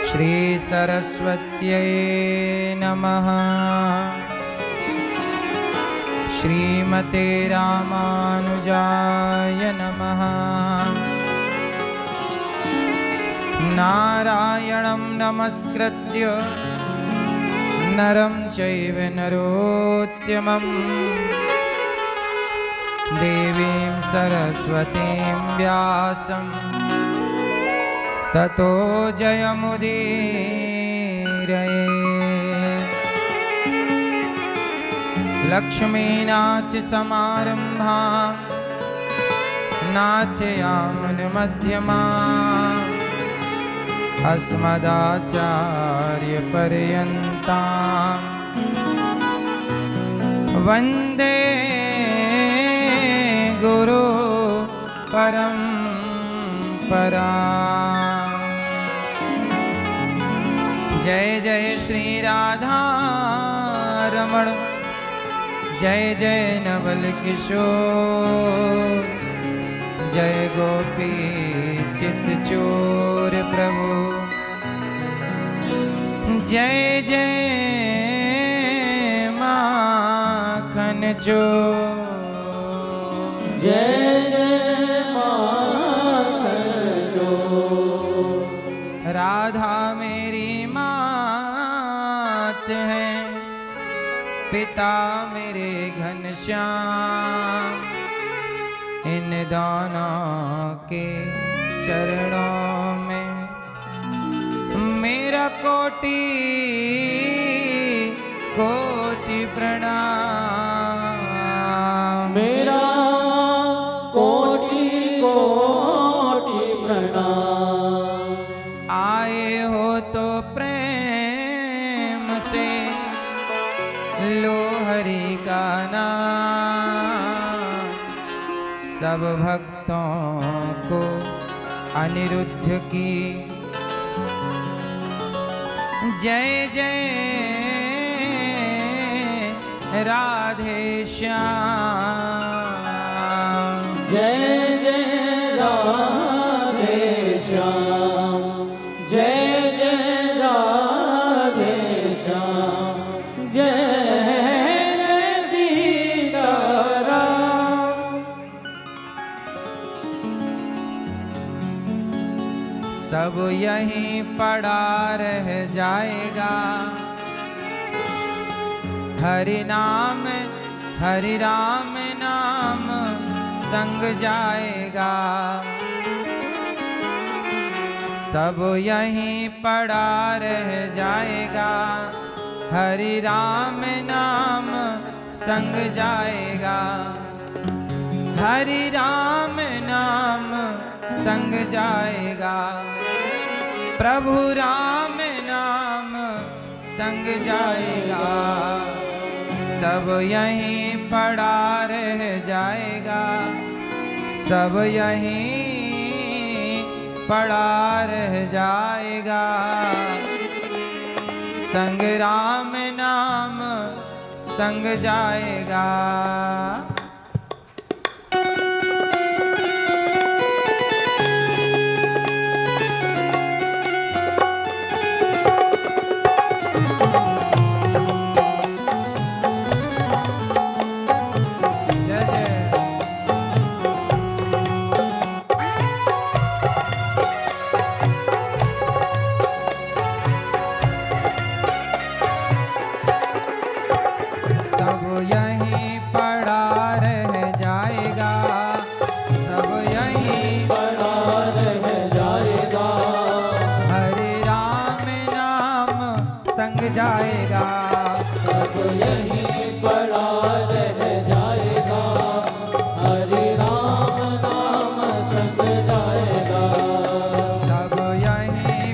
श्री सरस्वत्यै नमः। श्रीमते रामानुजाय नमः। नारायणं नमस्कृत्य नरं चैव नरोत्तमं देवीं सरस्वतीं व्यासं ततो जयमुदीरये। लक्ष्मीनाथसमारम्भां नाथयामुनमध्यमाम् अस्मदाचार्यपर्यन्तां वन्दे गुरु परम्पराम्। जय जय श्री राधा रमण, जय जय नवल किशोर, जय गोपी चित चोर प्रभु, जय जय माखन चोर, जय जय माखन चोर। राधा मेरी मात है, पिता मेरे घनश्याम, इन दोनों के चरणों में मेरा कोटि कोटि प्रणाम। मेरा कोटि कोटि प्रणाम। आए हो तो प्रेम से लो हरि का नाम, सब भक्तों को अनिरुद्ध की जय जय राधे श्याम, जय जय राधे श्याम, जय जय राधे श्याम, जय जय सीताराम। सब यहीं पड़ा रह जाएगा, हरि नाम हरि राम नाम संग जाएगा। सब यहीं पड़ा रह जाएगा, हरि राम नाम संग जाएगा, हरि राम नाम संग जाएगा, प्रभु राम नाम संग जाएगा। सब यहीं पड़ा रह जाएगा, सब यहीं पड़ा रह जाएगा, संग राम नाम संग जाएगा। जाएगा, सब यहीं पड़ा रह जाएगा, हरि राम नाम संग जाएगा। सब यहीं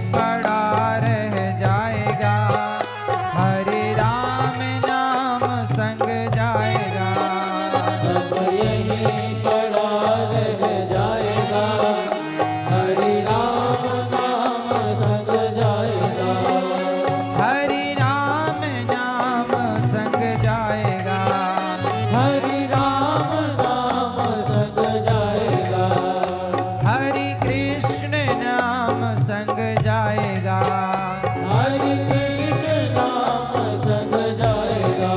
पड़ा रह जाएगा, हरि राम नाम संग जाएगा। सब यहीं पड़ा रह जाएगा, हरि राम नाम संग जाएगा। हरि राम नाम संग जाएगा, जाएगा। हरि कृष्ण नाम संग जाएगा।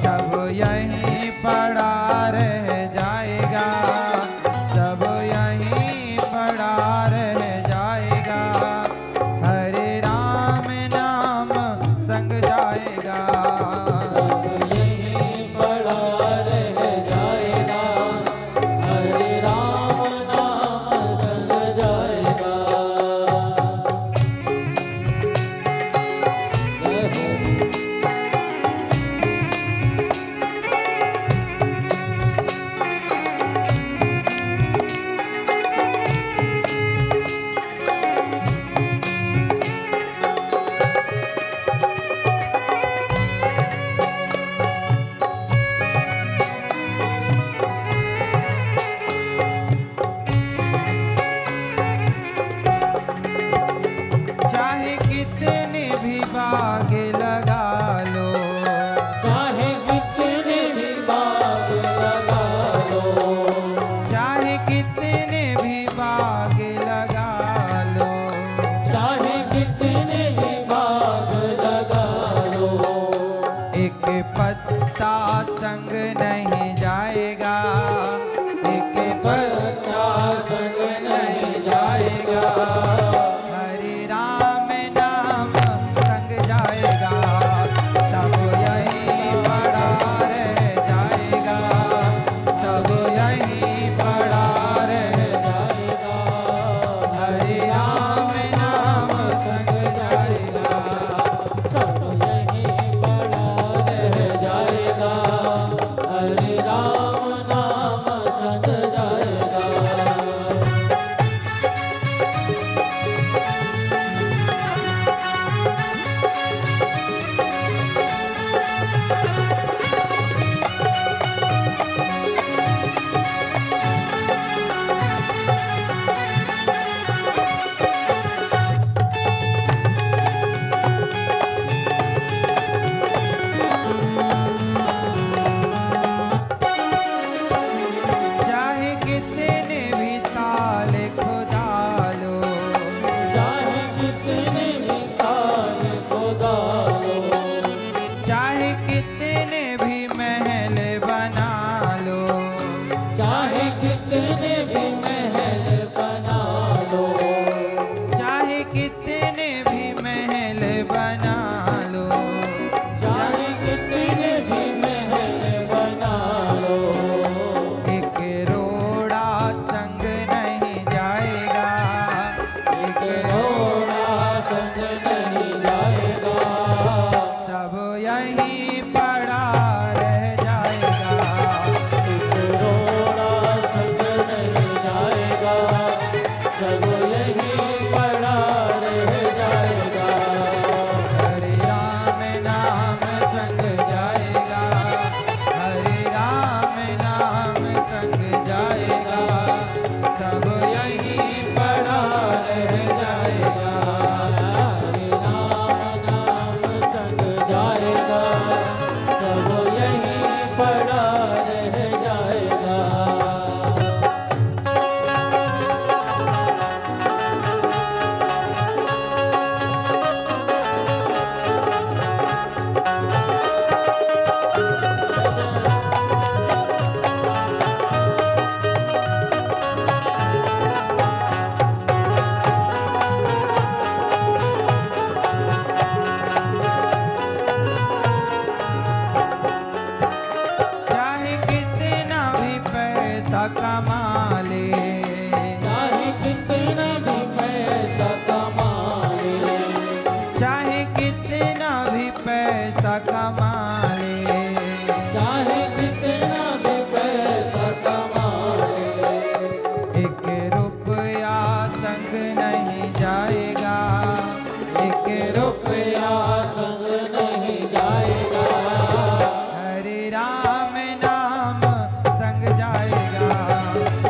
सब यहीं पड़ा रह जाएगा, सब यहीं पड़ा रह जाएगा। हरे राम नाम संग जाएगा। सब यहीं पड़ा रह जाएगा। हरे राम नाम संग जाएगा। जय हो। चाहे कितने भी बाग लगा लो, चाहे कितने भी बाग लगा लो। चाहे कितने भी बाग लगा लो। चाहे कितने भी बाग लगा लो। एक पत्ता संग नहीं जाएगा, एक पत्ता संग नहीं जाएगा। हरे राम नाम संग जाएगा। सब यहीं पड़ा रह जाएगा, सब यहीं पड़ा रह जाएगा। हरे राम नाम संग जाएगा। सब यहीं पड़ा रह जाएगा। हरे राम नाम संग जाएगा। चाहे कितने भी ताल खुदा लो, चाहे कितने भी काल खुदा लो। चाहे कितने भी महल बना लो, चाहे कितने भी महल बना लो। चाहे कितने भी महल बना लो। चाहे कितने भी महल बना लो। एक रोड़ा संग नहीं जाएगा, एक घोड़ा संग नहीं जाएगा। सब यहीं पड़ा रह जाएगा। एक घोड़ा संग नहीं जाएगा। सब यहीं पड़ा रह जाएगा। हरे राम नाम संग जाएगा, हरे राम नाम संग जाएगा। सब यहीं पड़ा रह जाएगा। हरे राम नाम संग जाएगा। सब यहीं पड़ा रह जाएगा। चाहे कितना भी पैसा कमा ले, चाहे कितना भी पैसा कमा ले। चाहे कितना भी पैसा कमा ले। चाहे कितना भी पैसा कमा ले। एक रुपया संग नहीं जाएगा, एक रुपया संग नहीं जाएगा। हरे राम नाम संग जाएगा।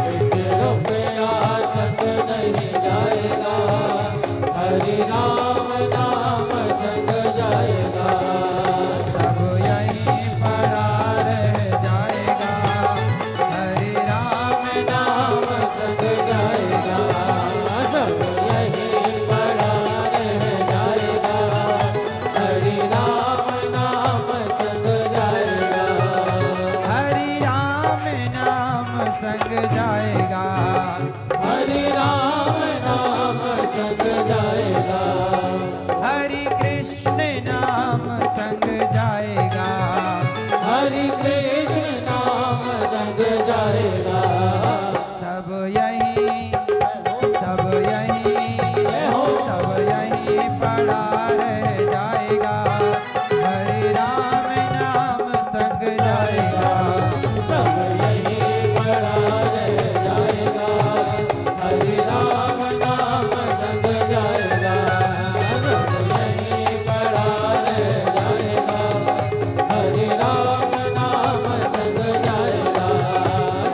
एक रुपया संग नहीं जाएगा। हरे राम नाम संग जाएगा। सब यहीं पड़ा रह जाएगा, हरे राम नाम संग जाएगा। सब यहीं पड़ा संग जाएगा। हरि कृष्ण नाम संग जाएगा। हरि कृष्ण नाम संग जाएगा। सब यही सब यही पड़ा रह जाएगा। हरि राम नाम संग जाएगा। सब यही पड़ा रह जाएगा। हरि राम नाम संग जाएगा। सब यही पड़ा रह जाएगा। हरि राम नाम संग जाएगा।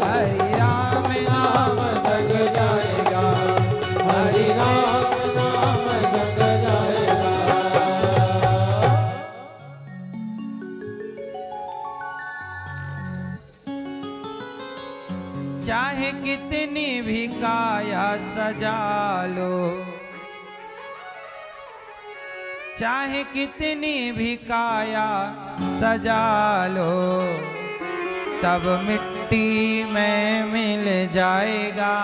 हरि राम नाम संग जाएगा। हरि राम नाम संग जाएगा। चाहे कितनी भी काया सजा लो, चाहे कितनी भी काया सजा लो, सब मिट्टी में मिल जाएगा।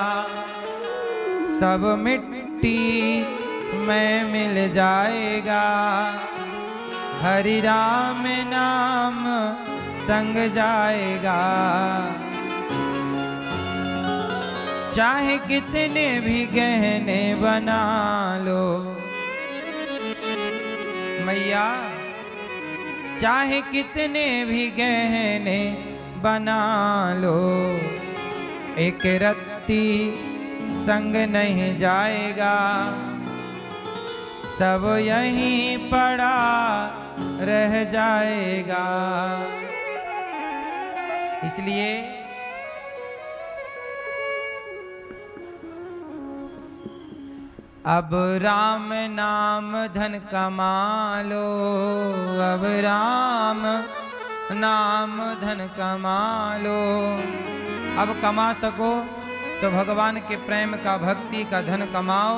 सब मिट्टी में मिल जाएगा। हरि राम नाम संग जाएगा। चाहे कितने भी गहने बना लो मैया, चाहे कितने भी गहने बना लो, एक रत्ती संग नहीं जाएगा। सब यहीं पड़ा रह जाएगा। इसलिए अब राम नाम धन कमा लो। अब राम नाम धन कमा लो। अब कमा सको तो भगवान के प्रेम का, भक्ति का धन कमाओ।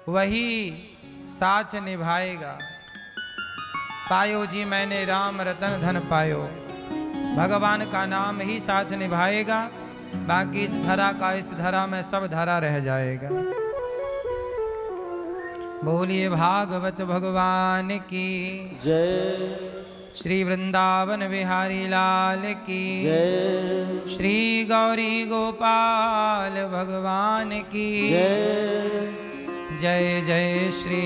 वही साथ निभाएगा। पायो जी मैंने राम रतन धन पायो। भगवान का नाम ही साथ निभाएगा। बाकी इस धरा का, इस धरा में सब धरा रह जाएगा। बोलिए भागवत भगवान की जय। श्री वृंदावन बिहारी लाल की जय। श्री गौरी गोपाल भगवान की जय। जय जय श्री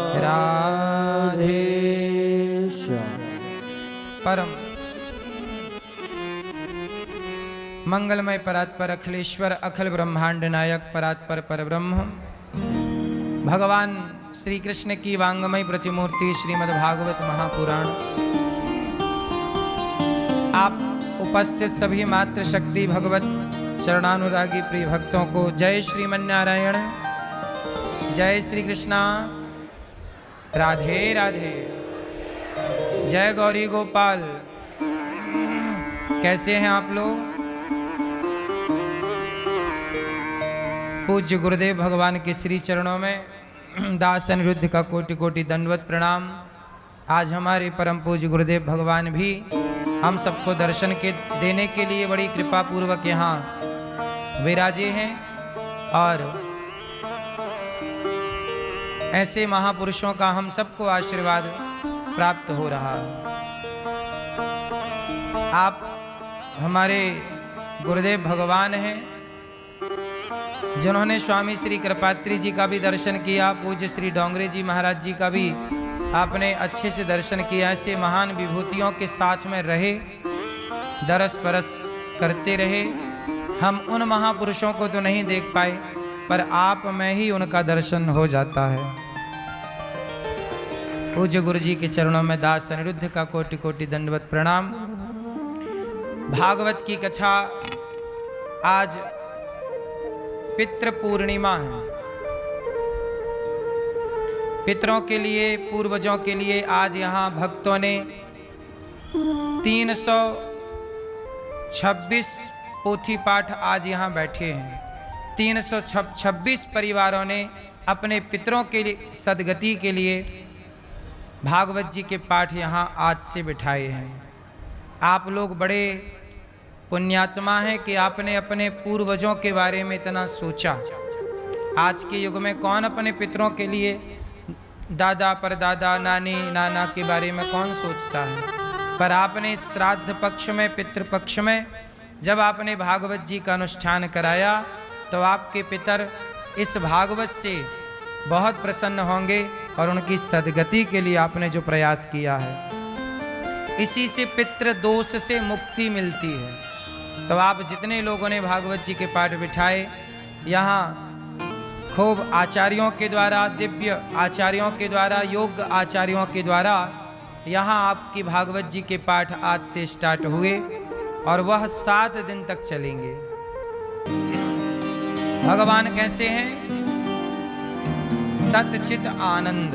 राधे श्याम। परम मंगलमय परात्पर अखिलेश्वर अखिल ब्रह्मांड नायक परात्पर परब्रह्म भगवान श्री कृष्ण की वांगमय प्रतिमूर्ति श्रीमद् भागवत महापुराण। आप उपस्थित सभी मातृ शक्ति भगवत चरणानुरागी प्रिय भक्तों को जय श्रीमन्नारायण, जय श्री कृष्णा, राधे राधे, जय गौरी गोपाल। कैसे हैं आप लोग? पूज्य गुरुदेव भगवान के श्री चरणों में दास अनिरुद्ध का कोटि कोटि दंडवत प्रणाम। आज हमारे परम पूज्य गुरुदेव भगवान भी हम सबको दर्शन के देने के लिए बड़ी कृपा पूर्वक यहाँ विराजे हैं। और ऐसे महापुरुषों का हम सबको आशीर्वाद प्राप्त हो रहा है। आप हमारे गुरुदेव भगवान हैं जिन्होंने स्वामी श्री कृपात्री जी का भी दर्शन किया, पूज्य श्री डोंगरे जी महाराज जी का भी आपने अच्छे से दर्शन किया। ऐसे महान विभूतियों के साथ में रहे, दरस परस करते रहे। हम उन महापुरुषों को तो नहीं देख पाए, पर आप में ही उनका दर्शन हो जाता है। पूज्य गुरु जी के चरणों में दास अनिरुद्ध का कोटि कोटि दंडवत प्रणाम। भागवत की कथा आज पितृ पूर्णिमा है। पितरों के लिए, पूर्वजों के लिए आज यहाँ भक्तों ने 326 पोथी पाठ आज यहाँ बैठे हैं। 326 परिवारों ने अपने पितरों के लिए सदगति के लिए भागवत जी के पाठ यहाँ आज से बिठाए हैं। आप लोग बड़े पुण्यात्मा हैं कि आपने अपने पूर्वजों के बारे में इतना सोचा। आज के युग में कौन अपने पितरों के लिए, दादा परदादा नानी नाना के बारे में कौन सोचता है। पर आपने श्राद्ध पक्ष में, पितृपक्ष में जब आपने भागवत जी का अनुष्ठान कराया तो आपके पितर इस भागवत से बहुत प्रसन्न होंगे और उनकी सद्गति के लिए आपने जो प्रयास किया है, इसी से पितृ दोष से मुक्ति मिलती है। तो आप जितने लोगों ने भागवत जी के पाठ बिठाए, यहाँ खूब आचार्यों के द्वारा, दिव्य आचार्यों के द्वारा, योग्य आचार्यों के द्वारा यहाँ आपकी भागवत जी के पाठ आज से स्टार्ट हुए और वह 7 दिन तक चलेंगे। भगवान कैसे हैं? सच्चिद आनंद।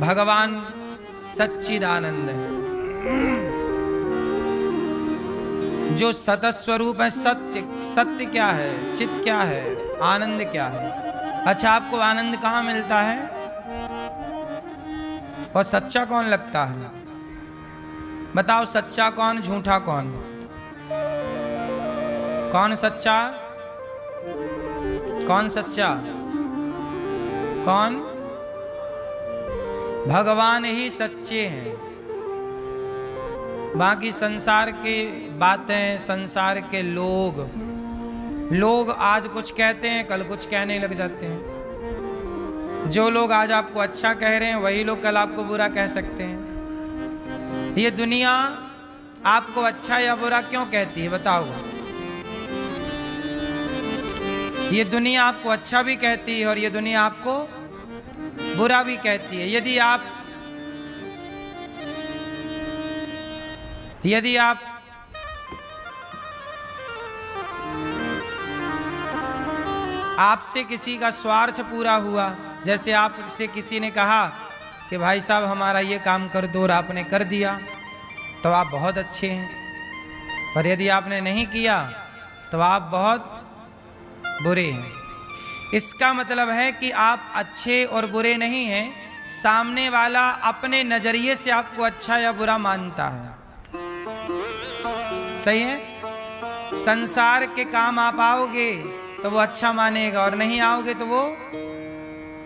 भगवान सच्चिदानंद है, जो सतस्वरूप है। सत्य, सत्य क्या है? चित क्या है? आनंद क्या है? अच्छा, आपको आनंद कहाँ मिलता है? और सच्चा कौन लगता है? बताओ, सच्चा कौन, झूठा कौन? कौन सच्चा? कौन सच्चा? कौन? भगवान ही सच्चे हैं। बाकी संसार के बातें, संसार के लोग आज कुछ कहते हैं, कल कुछ कहने लग जाते हैं। जो लोग आज आपको अच्छा कह रहे हैं वही लोग कल आपको बुरा कह सकते हैं। ये दुनिया आपको अच्छा या बुरा क्यों कहती है? बताओ। ये दुनिया आपको अच्छा भी कहती है और ये दुनिया आपको बुरा भी कहती है। यदि आप आपसे किसी का स्वार्थ पूरा हुआ, जैसे आपसे किसी ने कहा कि भाई साहब हमारा ये काम कर दो और आपने कर दिया, तो आप बहुत अच्छे हैं। पर यदि आपने नहीं किया तो आप बहुत बुरे हैं। इसका मतलब है कि आप अच्छे और बुरे नहीं हैं, सामने वाला अपने नजरिए से आपको अच्छा या बुरा मानता है। सही है? संसार के काम आप आओगे तो वो अच्छा मानेगा और नहीं आओगे तो वो,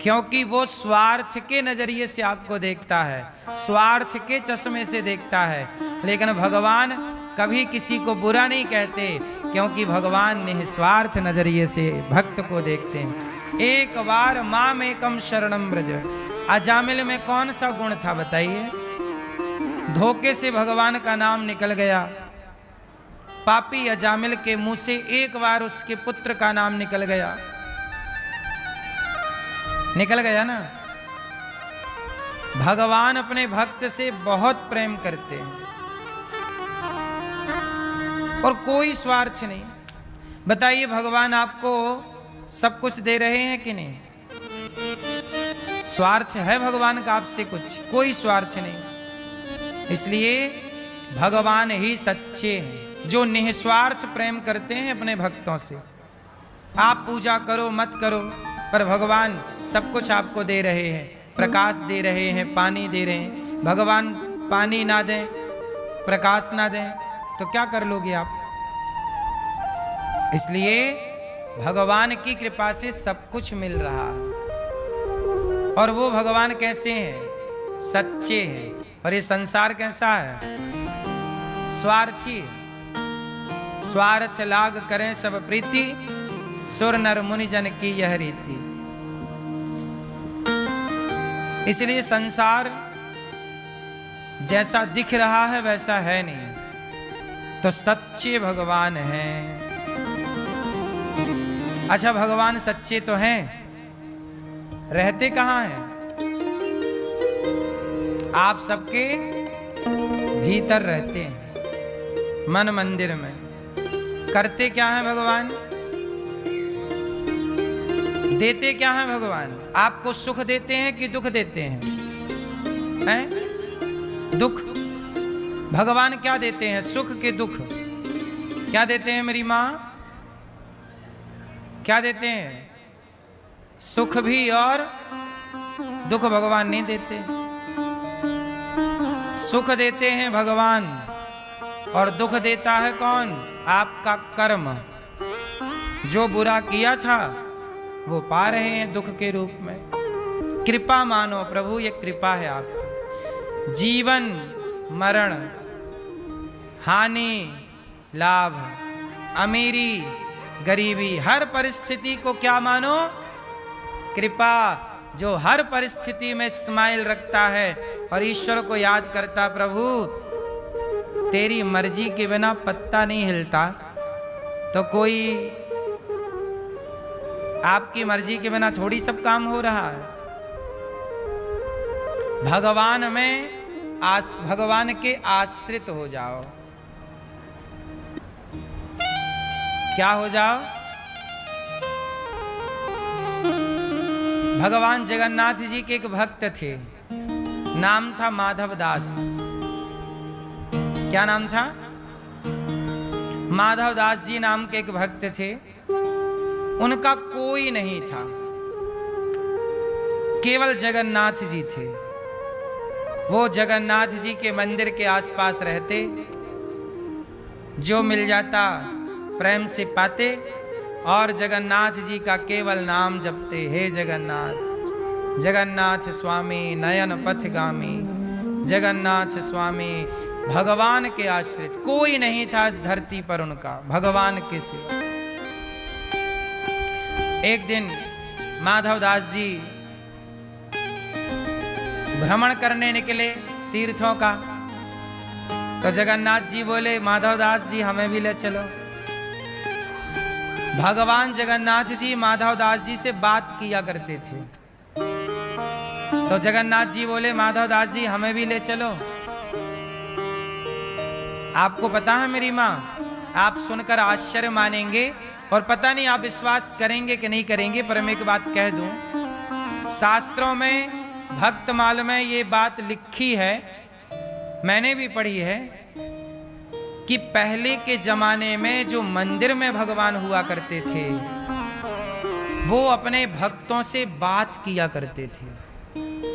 क्योंकि वो स्वार्थ के नजरिए से आपको देखता है, स्वार्थ के चश्मे से देखता है। लेकिन भगवान कभी किसी को बुरा नहीं कहते, क्योंकि भगवान निस्वार्थ नजरिए से भक्त को देखते हैं। एक बार माम एकम शरणम ब्रज। अजामिल में कौन सा गुण था बताइए? धोखे से भगवान का नाम निकल गया। पापी अजामिल के मुंह से एक बार उसके पुत्र का नाम निकल गया। निकल गया ना। भगवान अपने भक्त से बहुत प्रेम करते हैं और कोई स्वार्थ नहीं। बताइए, भगवान आपको सब कुछ दे रहे हैं कि नहीं? स्वार्थ है भगवान का आपसे? कुछ, कोई स्वार्थ नहीं। इसलिए भगवान ही सच्चे हैं, जो निस्वार्थ प्रेम करते हैं अपने भक्तों से। आप पूजा करो मत करो, पर भगवान सब कुछ आपको दे रहे हैं। प्रकाश दे रहे हैं, पानी दे रहे हैं। भगवान पानी ना दें, प्रकाश ना दें तो क्या कर लोगे आप? इसलिए भगवान की कृपा से सब कुछ मिल रहा है। और वो भगवान कैसे हैं? सच्चे हैं। और ये संसार कैसा है? स्वार्थी। स्वार्थ लाग करें सब प्रीति, सुर नर मुनि जन की यह रीति। इसलिए संसार जैसा दिख रहा है वैसा है नहीं, तो सच्चे भगवान हैं। अच्छा, भगवान सच्चे तो हैं, रहते कहाँ हैं? आप सबके भीतर रहते हैं, मन मंदिर में। करते क्या है भगवान? देते क्या है भगवान? आपको सुख देते हैं कि दुख देते हैं? दुख। भगवान क्या देते हैं? सुख के दुख। क्या देते हैं मेरी माँ? क्या देते हैं? सुख भी और दुख भगवान नहीं देते। सुख देते हैं भगवान और दुख देता है कौन? आपका कर्म। जो बुरा किया था वो पा रहे हैं दुख के रूप में। कृपा मानो प्रभु, ये कृपा है आपकी। जीवन मरण, हानि लाभ, अमीरी गरीबी, हर परिस्थिति को क्या मानो? कृपा। जो हर परिस्थिति में स्माइल रखता है और ईश्वर को याद करता, प्रभु तेरी मर्जी के बिना पत्ता नहीं हिलता, तो कोई आपकी मर्जी के बिना थोड़ी सब काम हो रहा है। भगवान में भगवान के आश्रित हो जाओ। क्या हो जाओ? भगवान जगन्नाथ जी के एक भक्त थे, नाम था माधव दास। क्या नाम था? माधव दास जी नाम के एक भक्त थे। उनका कोई नहीं था, केवल जगन्नाथ जी थे। वो जगन्नाथ जी के मंदिर के आसपास रहते, जो मिल जाता प्रेम से पाते और जगन्नाथ जी का केवल नाम जपते। हे जगन्नाथ, जगन्नाथ स्वामी नयन पथगामी, जगन्नाथ स्वामी। भगवान के आश्रित कोई नहीं था इस धरती पर उनका, भगवान के सिवा। एक दिन माधव दास जी भ्रमण करने निकले तीर्थों का, तो जगन्नाथ जी बोले माधव दास जी हमें भी ले चलो। भगवान जगन्नाथ जी माधव दास जी से बात किया करते थे, तो जगन्नाथ जी बोले माधव दास जी हमें भी ले चलो। आपको पता है मेरी माँ, आप सुनकर आश्चर्य मानेंगे और पता नहीं आप विश्वास करेंगे कि नहीं करेंगे, पर मैं एक बात कह दूं। शास्त्रों में भक्तमाल में ये बात लिखी है, मैंने भी पढ़ी है, कि पहले के जमाने में जो मंदिर में भगवान हुआ करते थे, वो अपने भक्तों से बात किया करते थे।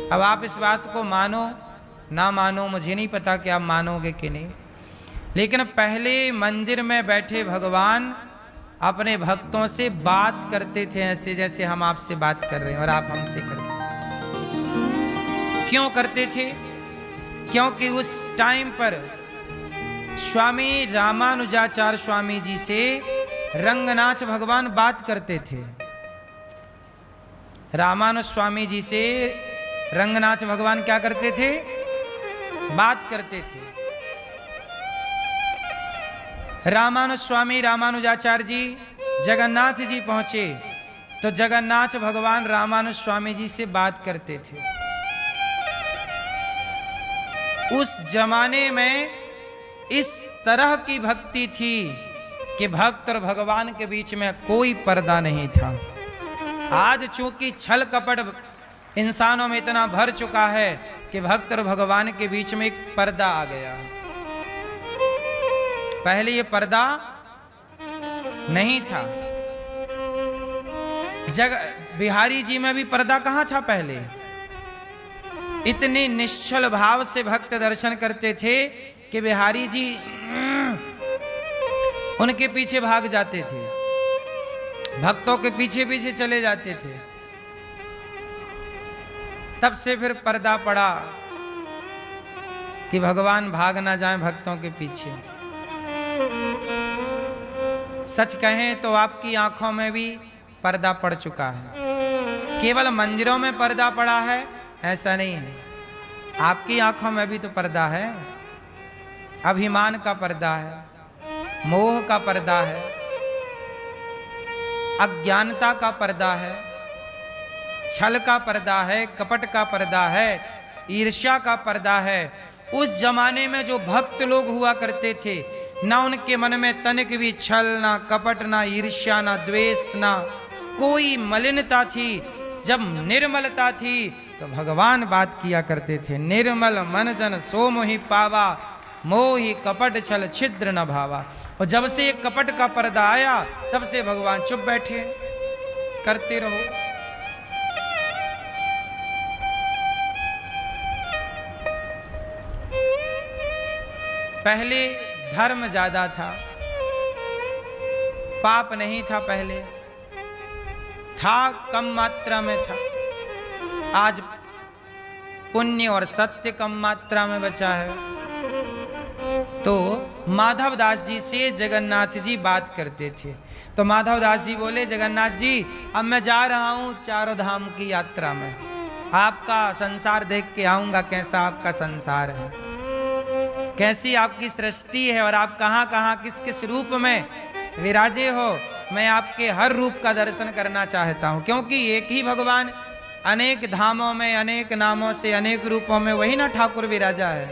अब आप इस बात को मानो ना मानो, मुझे नहीं पता कि आप मानोगे कि नहीं, लेकिन पहले मंदिर में बैठे भगवान अपने भक्तों से बात करते थे, ऐसे जैसे हम आपसे बात कर रहे हैं और आप हमसे कर रहे हैं। क्यों करते थे? क्योंकि उस टाइम पर स्वामी रामानुजाचार्य स्वामी जी से रंगनाथ भगवान बात करते थे। रामानुज स्वामी जी से रंगनाथ भगवान क्या करते थे? बात करते थे। रामानुज स्वामी रामानुजाचार्य जी जगन्नाथ जी पहुंचे, तो जगन्नाथ भगवान रामानुज स्वामी जी से बात करते थे। उस जमाने में इस तरह की भक्ति थी कि भक्त और भगवान के बीच में कोई पर्दा नहीं था। आज चूंकि छल कपट इंसानों में इतना भर चुका है कि भक्त और भगवान के बीच में एक पर्दा आ गया। पहले ये पर्दा नहीं था। बिहारी जी में भी पर्दा कहाँ था पहले? इतने निश्चल भाव से भक्त दर्शन करते थे कि बिहारी जी उनके पीछे भाग जाते थे, भक्तों के पीछे पीछे चले जाते थे। तब से फिर पर्दा पड़ा कि भगवान भाग ना जाएं भक्तों के पीछे। सच कहें तो आपकी आंखों में भी पर्दा पड़ चुका है। केवल मंदिरों में पर्दा पड़ा है ऐसा नहीं है, आपकी आंखों में भी तो पर्दा है। अभिमान का पर्दा है, मोह का पर्दा है, अज्ञानता का पर्दा है, छल का पर्दा है, कपट का पर्दा है, ईर्ष्या का पर्दा है। उस जमाने में जो भक्त लोग हुआ करते थे, ना उनके मन में तनिक भी छल, ना कपट, ना ईर्ष्या, ना द्वेष, ना कोई मलिनता थी। जब निर्मलता थी तो भगवान बात किया करते थे। निर्मल मन जन सो मोहि पावा, मोहि कपट छल छिद्र न भावा। और जब से ये कपट का पर्दा आया तब से भगवान चुप बैठे, करते रहो। पहले धर्म ज्यादा था, पाप नहीं था, पहले था कम मात्रा में था, आज पुण्य और सत्य कम मात्रा में बचा है। तो माधवदास जी से जगन्नाथ जी बात करते थे। तो माधवदास जी बोले, जगन्नाथ जी अब मैं जा रहा हूँ चारों धाम की यात्रा में, आपका संसार देख के आऊंगा, कैसा आपका संसार है, कैसी आपकी सृष्टि है और आप कहाँ कहाँ किस किस रूप में विराजे हो। मैं आपके हर रूप का दर्शन करना चाहता हूँ, क्योंकि एक ही भगवान अनेक धामों में अनेक नामों से अनेक रूपों में वही ना ठाकुर विराजा है,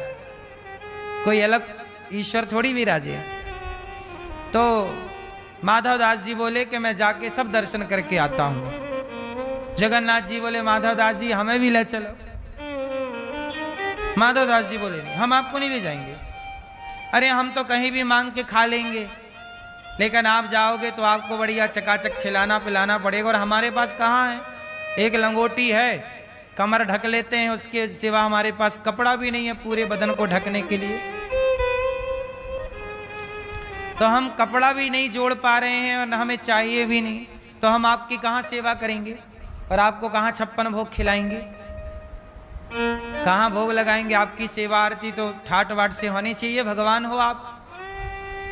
कोई अलग ईश्वर थोड़ी विराजे है। तो माधवदास जी बोले कि मैं जाके सब दर्शन करके आता हूँ। जगन्नाथ जी बोले, माधवदास जी हमें भी ले चलो। माधवदास जी बोले, नहीं हम आपको नहीं ले जाएंगे, अरे हम तो कहीं भी मांग के खा लेंगे, लेकिन आप जाओगे तो आपको बढ़िया चकाचक खिलाना पिलाना पड़ेगा, और हमारे पास कहाँ है, एक लंगोटी है, कमर ढक लेते हैं, उसके सिवा हमारे पास कपड़ा भी नहीं है पूरे बदन को ढकने के लिए, तो हम कपड़ा भी नहीं जोड़ पा रहे हैं और हमें चाहिए भी नहीं, तो हम आपकी कहाँ सेवा करेंगे और आपको कहाँ 56 भोग खिलाएंगे, कहाँ भोग लगाएंगे। आपकी सेवा आरती तो ठाट बाट से होनी चाहिए, भगवान हो आप,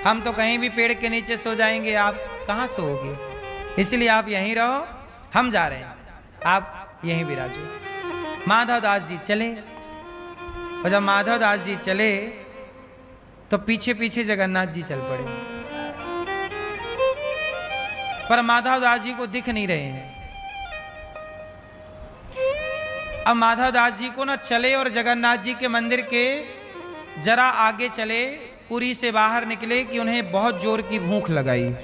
हम तो कहीं भी पेड़ के नीचे सो जाएंगे, आप कहाँ सोओगे, इसलिए आप यहीं रहो, हम जा रहे हैं, आप यहीं विराजो। माधवदास जी चले, और जब माधवदास जी चले तो पीछे पीछे जगन्नाथ जी चल पड़े, पर माधवदास जी को दिख नहीं रहे हैं। अब माधवदास जी को ना चले और जगन्नाथ जी के मंदिर के जरा आगे चले, पुरी से बाहर निकले कि उन्हें बहुत जोर की भूख लगाई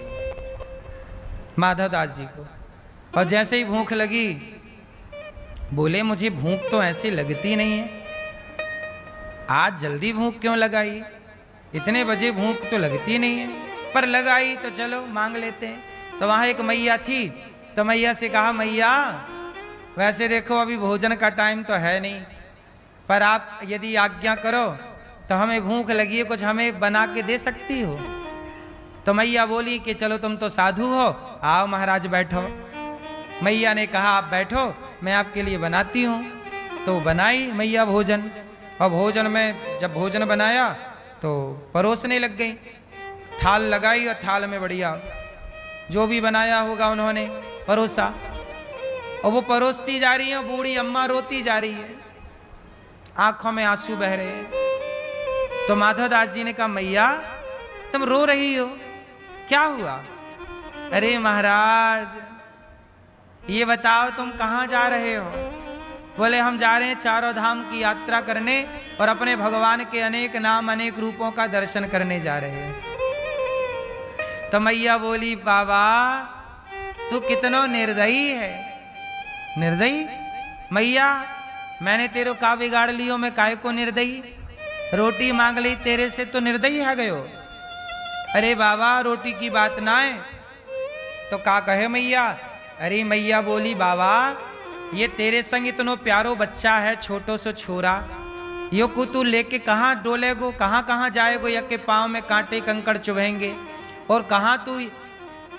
माधवदास जी को, और जैसे ही भूख लगी बोले, मुझे भूख तो ऐसे लगती नहीं है, आज जल्दी भूख क्यों लगाई, इतने बजे भूख तो लगती नहीं है, पर लगाई तो चलो मांग लेते हैं। तो वहाँ एक मैया थी, तो मैया से कहा, मैया वैसे देखो अभी भोजन का टाइम तो है नहीं, पर आप यदि आज्ञा करो तो हमें भूख लगी है, कुछ हमें बना के दे सकती हो। तो मैया बोली कि चलो तुम तो साधु हो, आओ महाराज बैठो। मैया ने कहा, आप बैठो, मैं आपके लिए बनाती हूँ। तो बनाई मैया भोजन, और भोजन में जब भोजन बनाया तो परोसने लग गई, थाल लगाई और थाल में बढ़िया जो भी बनाया होगा उन्होंने परोसा, और वो परोसती जा रही है, बूढ़ी अम्मा रोती जा रही है, आंखों में आंसू बह रहे हैं। तो माधवदास जी ने कहा, मैया तुम रो रही हो, क्या हुआ? अरे महाराज ये बताओ तुम कहाँ जा रहे हो? बोले, हम जा रहे हैं चारों धाम की यात्रा करने और अपने भगवान के अनेक नाम अनेक रूपों का दर्शन करने जा रहे हैं। तो मैया बोली, बाबा तू कितनो निर्दयी है। निर्दयी? मैया मैंने तेरे का बिगाड़ लियो, मैं काय को निर्दयी? रोटी मांग ली तेरे से तो निर्दयी है गयो। अरे बाबा रोटी की बात ना है तो का कहे मैया? अरे मैया बोली, बाबा ये तेरे संग इतनो प्यारो बच्चा है, छोटो सो छोरा, यो को तू लेके कहाँ डोलेगो, कहाँ कहाँ जाएगो, या के पाँव में कांटे कंकड़ चुभेंगे, और कहाँ तू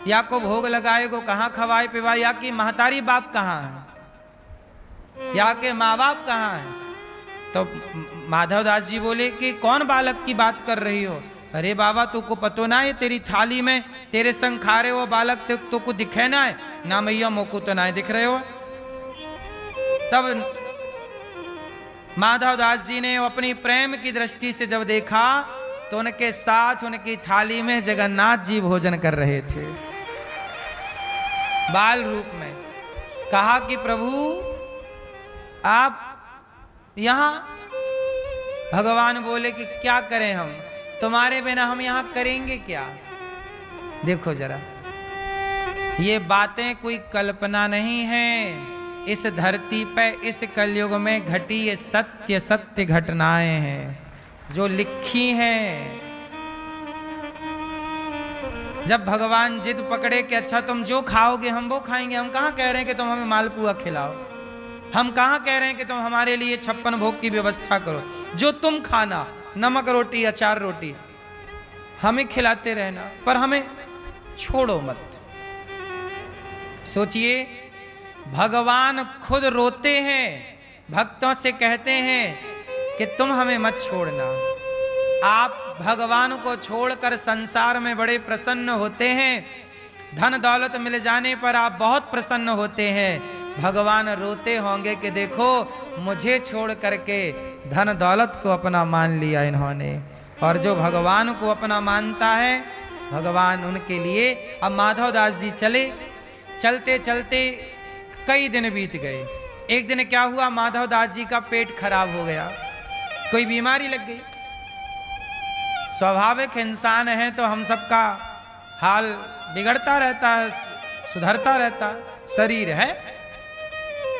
या को भोग लगाएगो, कहाँ खवाए पिवाए, या कि महतारी बाप कहाँ है, या के माँ बाप कहाँ है? तो माधवदास जी बोले कि कौन बालक की बात कर रही हो? अरे बाबा तू को पतो ना है, तेरी थाली में तेरे संग खा रहे हो बालक, तो को दिखे ना है? ना मैया मोको तो ना दिख रहे हो। तब माधवदास जी ने अपनी प्रेम की दृष्टि से जब देखा तो उनके साथ उनकी थाली में जगन्नाथ जी भोजन कर रहे थे बाल रूप में। कहा कि प्रभु आप यहां? भगवान बोले कि क्या करें हम, तुम्हारे बिना हम यहां करेंगे क्या? देखो जरा, ये बातें कोई कल्पना नहीं है, इस धरती पे इस कलयुग में घटी ये सत्य सत्य घटनाएं हैं जो लिखी हैं। जब भगवान जिद पकड़े कि अच्छा तुम जो खाओगे हम वो खाएंगे, हम कहाँ कह रहे हैं कि तुम हमें मालपुआ खिलाओ, हम कहाँ कह रहे हैं कि तुम हमारे लिए 56 भोग की व्यवस्था करो, जो तुम खाना, नमक रोटी अचार रोटी, हमें खिलाते रहना, पर हमें छोड़ो मत। सोचिए, भगवान खुद रोते हैं, भक्तों से कहते हैं कि तुम हमें मत छोड़ना। आप भगवान को छोड़कर संसार में बड़े प्रसन्न होते हैं, धन दौलत मिल जाने पर आप बहुत प्रसन्न होते हैं। भगवान रोते होंगे कि देखो, मुझे छोड़ करके धन दौलत को अपना मान लिया इन्होंने। और जो भगवान को अपना मानता है, भगवान उनके लिए। अब माधवदास जी चले, चलते चलते कई दिन बीत गए। एक दिन क्या हुआ, माधवदास जी का पेट खराब हो गया, कोई बीमारी लग गई। स्वाभाविक इंसान है तो हम सबका हाल बिगड़ता रहता है, सुधरता रहता है, शरीर है।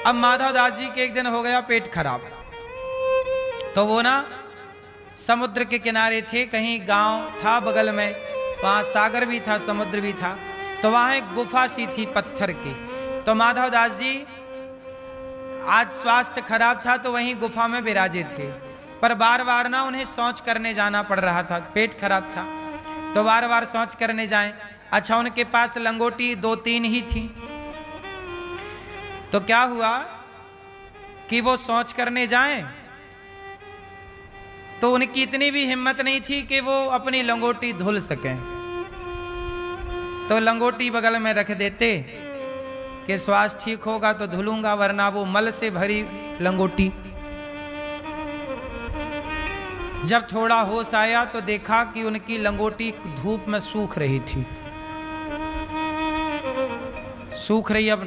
अब माधवदास जी के एक दिन हो गया पेट खराब, तो वो ना समुद्र के किनारे थे, कहीं गांव था बगल में, वहाँ सागर भी था, समुद्र भी था। तो वहाँ एक गुफा सी थी पत्थर की। तो माधवदास जी आज स्वास्थ्य खराब था तो वहीं गुफा में विराजे थे, पर बार बार ना उन्हें शौच करने जाना पड़ रहा था, पेट खराब था तो बार बार शौच करने जाएं। अच्छा, उनके पास लंगोटी 2-3 ही थी। तो क्या हुआ कि वो शौच करने जाएं तो उनकी इतनी भी हिम्मत नहीं थी कि वो अपनी लंगोटी धुल सकें। तो लंगोटी बगल में रख देते कि स्वास्थ्य ठीक होगा तो धुलूंगा, वरना वो मल से भरी लंगोटी। जब थोड़ा होश आया तो देखा कि उनकी लंगोटी धूप में सूख रही थी, सूख रही। अब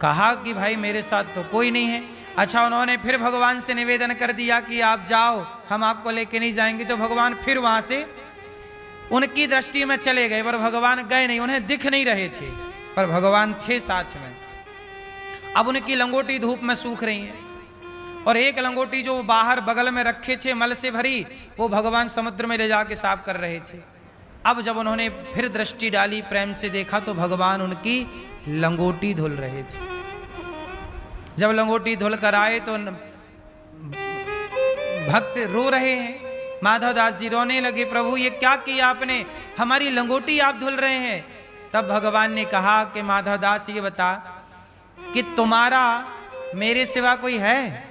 कहा कि भाई मेरे साथ तो कोई नहीं है। अच्छा, उन्होंने फिर भगवान से निवेदन कर दिया कि आप जाओ, हम आपको लेके नहीं जाएंगे। तो भगवान फिर वहां से उनकी दृष्टि में चले गए, पर भगवान गए नहीं, उन्हें दिख नहीं रहे थे, पर भगवान थे साथ में। अब उनकी लंगोटी धूप में सूख रही है, और एक लंगोटी जो बाहर बगल में रखे थे मल से भरी, वो भगवान समुद्र में ले जाके साफ कर रहे थे। अब जब उन्होंने फिर दृष्टि डाली, प्रेम से देखा, तो भगवान उनकी लंगोटी धुल रहे थे। जब लंगोटी धुल कर आए तो भक्त रो रहे हैं। माधवदास जी रोने लगे, प्रभु ये क्या किया आपने, हमारी लंगोटी आप धुल रहे हैं। तब भगवान ने कहा कि माधवदास ये बता कि तुम्हारा मेरे सिवा कोई है।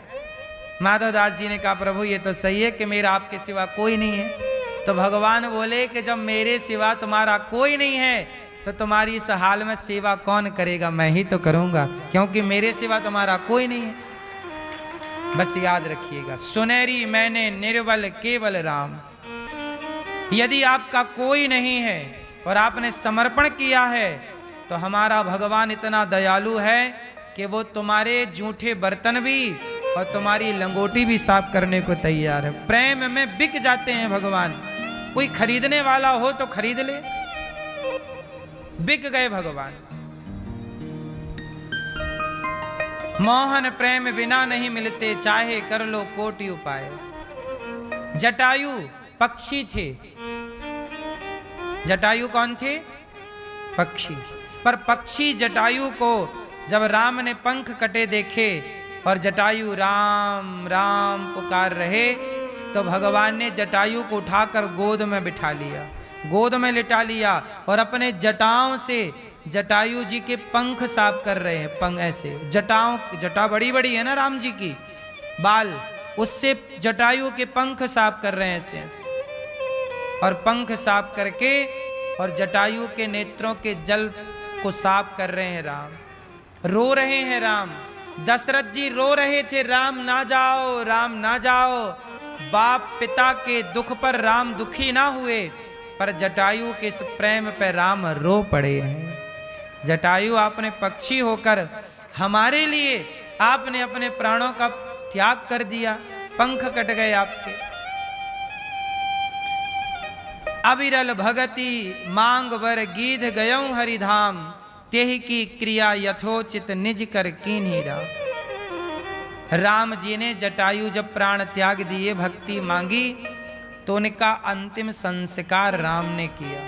माधवदास जी ने कहा, प्रभु ये तो सही है कि मेरा आपके सिवा कोई नहीं है। तो भगवान बोले कि जब मेरे सिवा तुम्हारा कोई नहीं है तो तुम्हारी इस हाल में सेवा कौन करेगा, मैं ही तो करूंगा, क्योंकि मेरे सिवा तुम्हारा कोई नहीं है। बस याद रखिएगा, सुनहरी मैंने निर्बल केवल राम। यदि आपका कोई नहीं है और आपने समर्पण किया है तो हमारा भगवान इतना दयालु है कि वो तुम्हारे जूठे बर्तन भी और तुम्हारी लंगोटी भी साफ करने को तैयार है। प्रेम में बिक जाते हैं भगवान। कोई खरीदने वाला हो तो खरीद ले, बिक गए भगवान। मोहन प्रेम बिना नहीं मिलते, चाहे कर लो कोटि उपाय। जटायु पक्षी थे। जटायु कौन थे? पक्षी। पर पक्षी जटायु को जब राम ने पंख कटे देखे और जटायु राम राम पुकार रहे, तो भगवान ने जटायु को उठाकर गोद में बिठा लिया, गोद में लिटा लिया, और अपने जटाओं से जटायु जी के पंख साफ कर रहे हैं। पंख ऐसे जटाओं, जटा बड़ी बड़ी है ना राम जी की, बाल, उससे जटायु के पंख साफ कर रहे हैं ऐसे ऐसे। और पंख साफ करके और जटायु के नेत्रों के जल को साफ कर रहे हैं राम। रो रहे हैं राम। दशरथ जी रो रहे थे, राम ना जाओ, राम ना जाओ। बाप पिता के दुख पर राम दुखी ना हुए, पर जटायु के इस प्रेम पर राम रो पड़े हैं। जटायु आपने पक्षी होकर हमारे लिए आपने अपने प्राणों का त्याग कर दिया, पंख कट गए आपके। अविरल भगति मांग वर गीध गयऊं हरिधाम, तेहि की क्रिया यथोचित निज कर कीन्ही राम। राम जी ने जटायु जब प्राण त्याग दिए, भक्ति मांगी, तो उनका अंतिम संस्कार राम ने किया,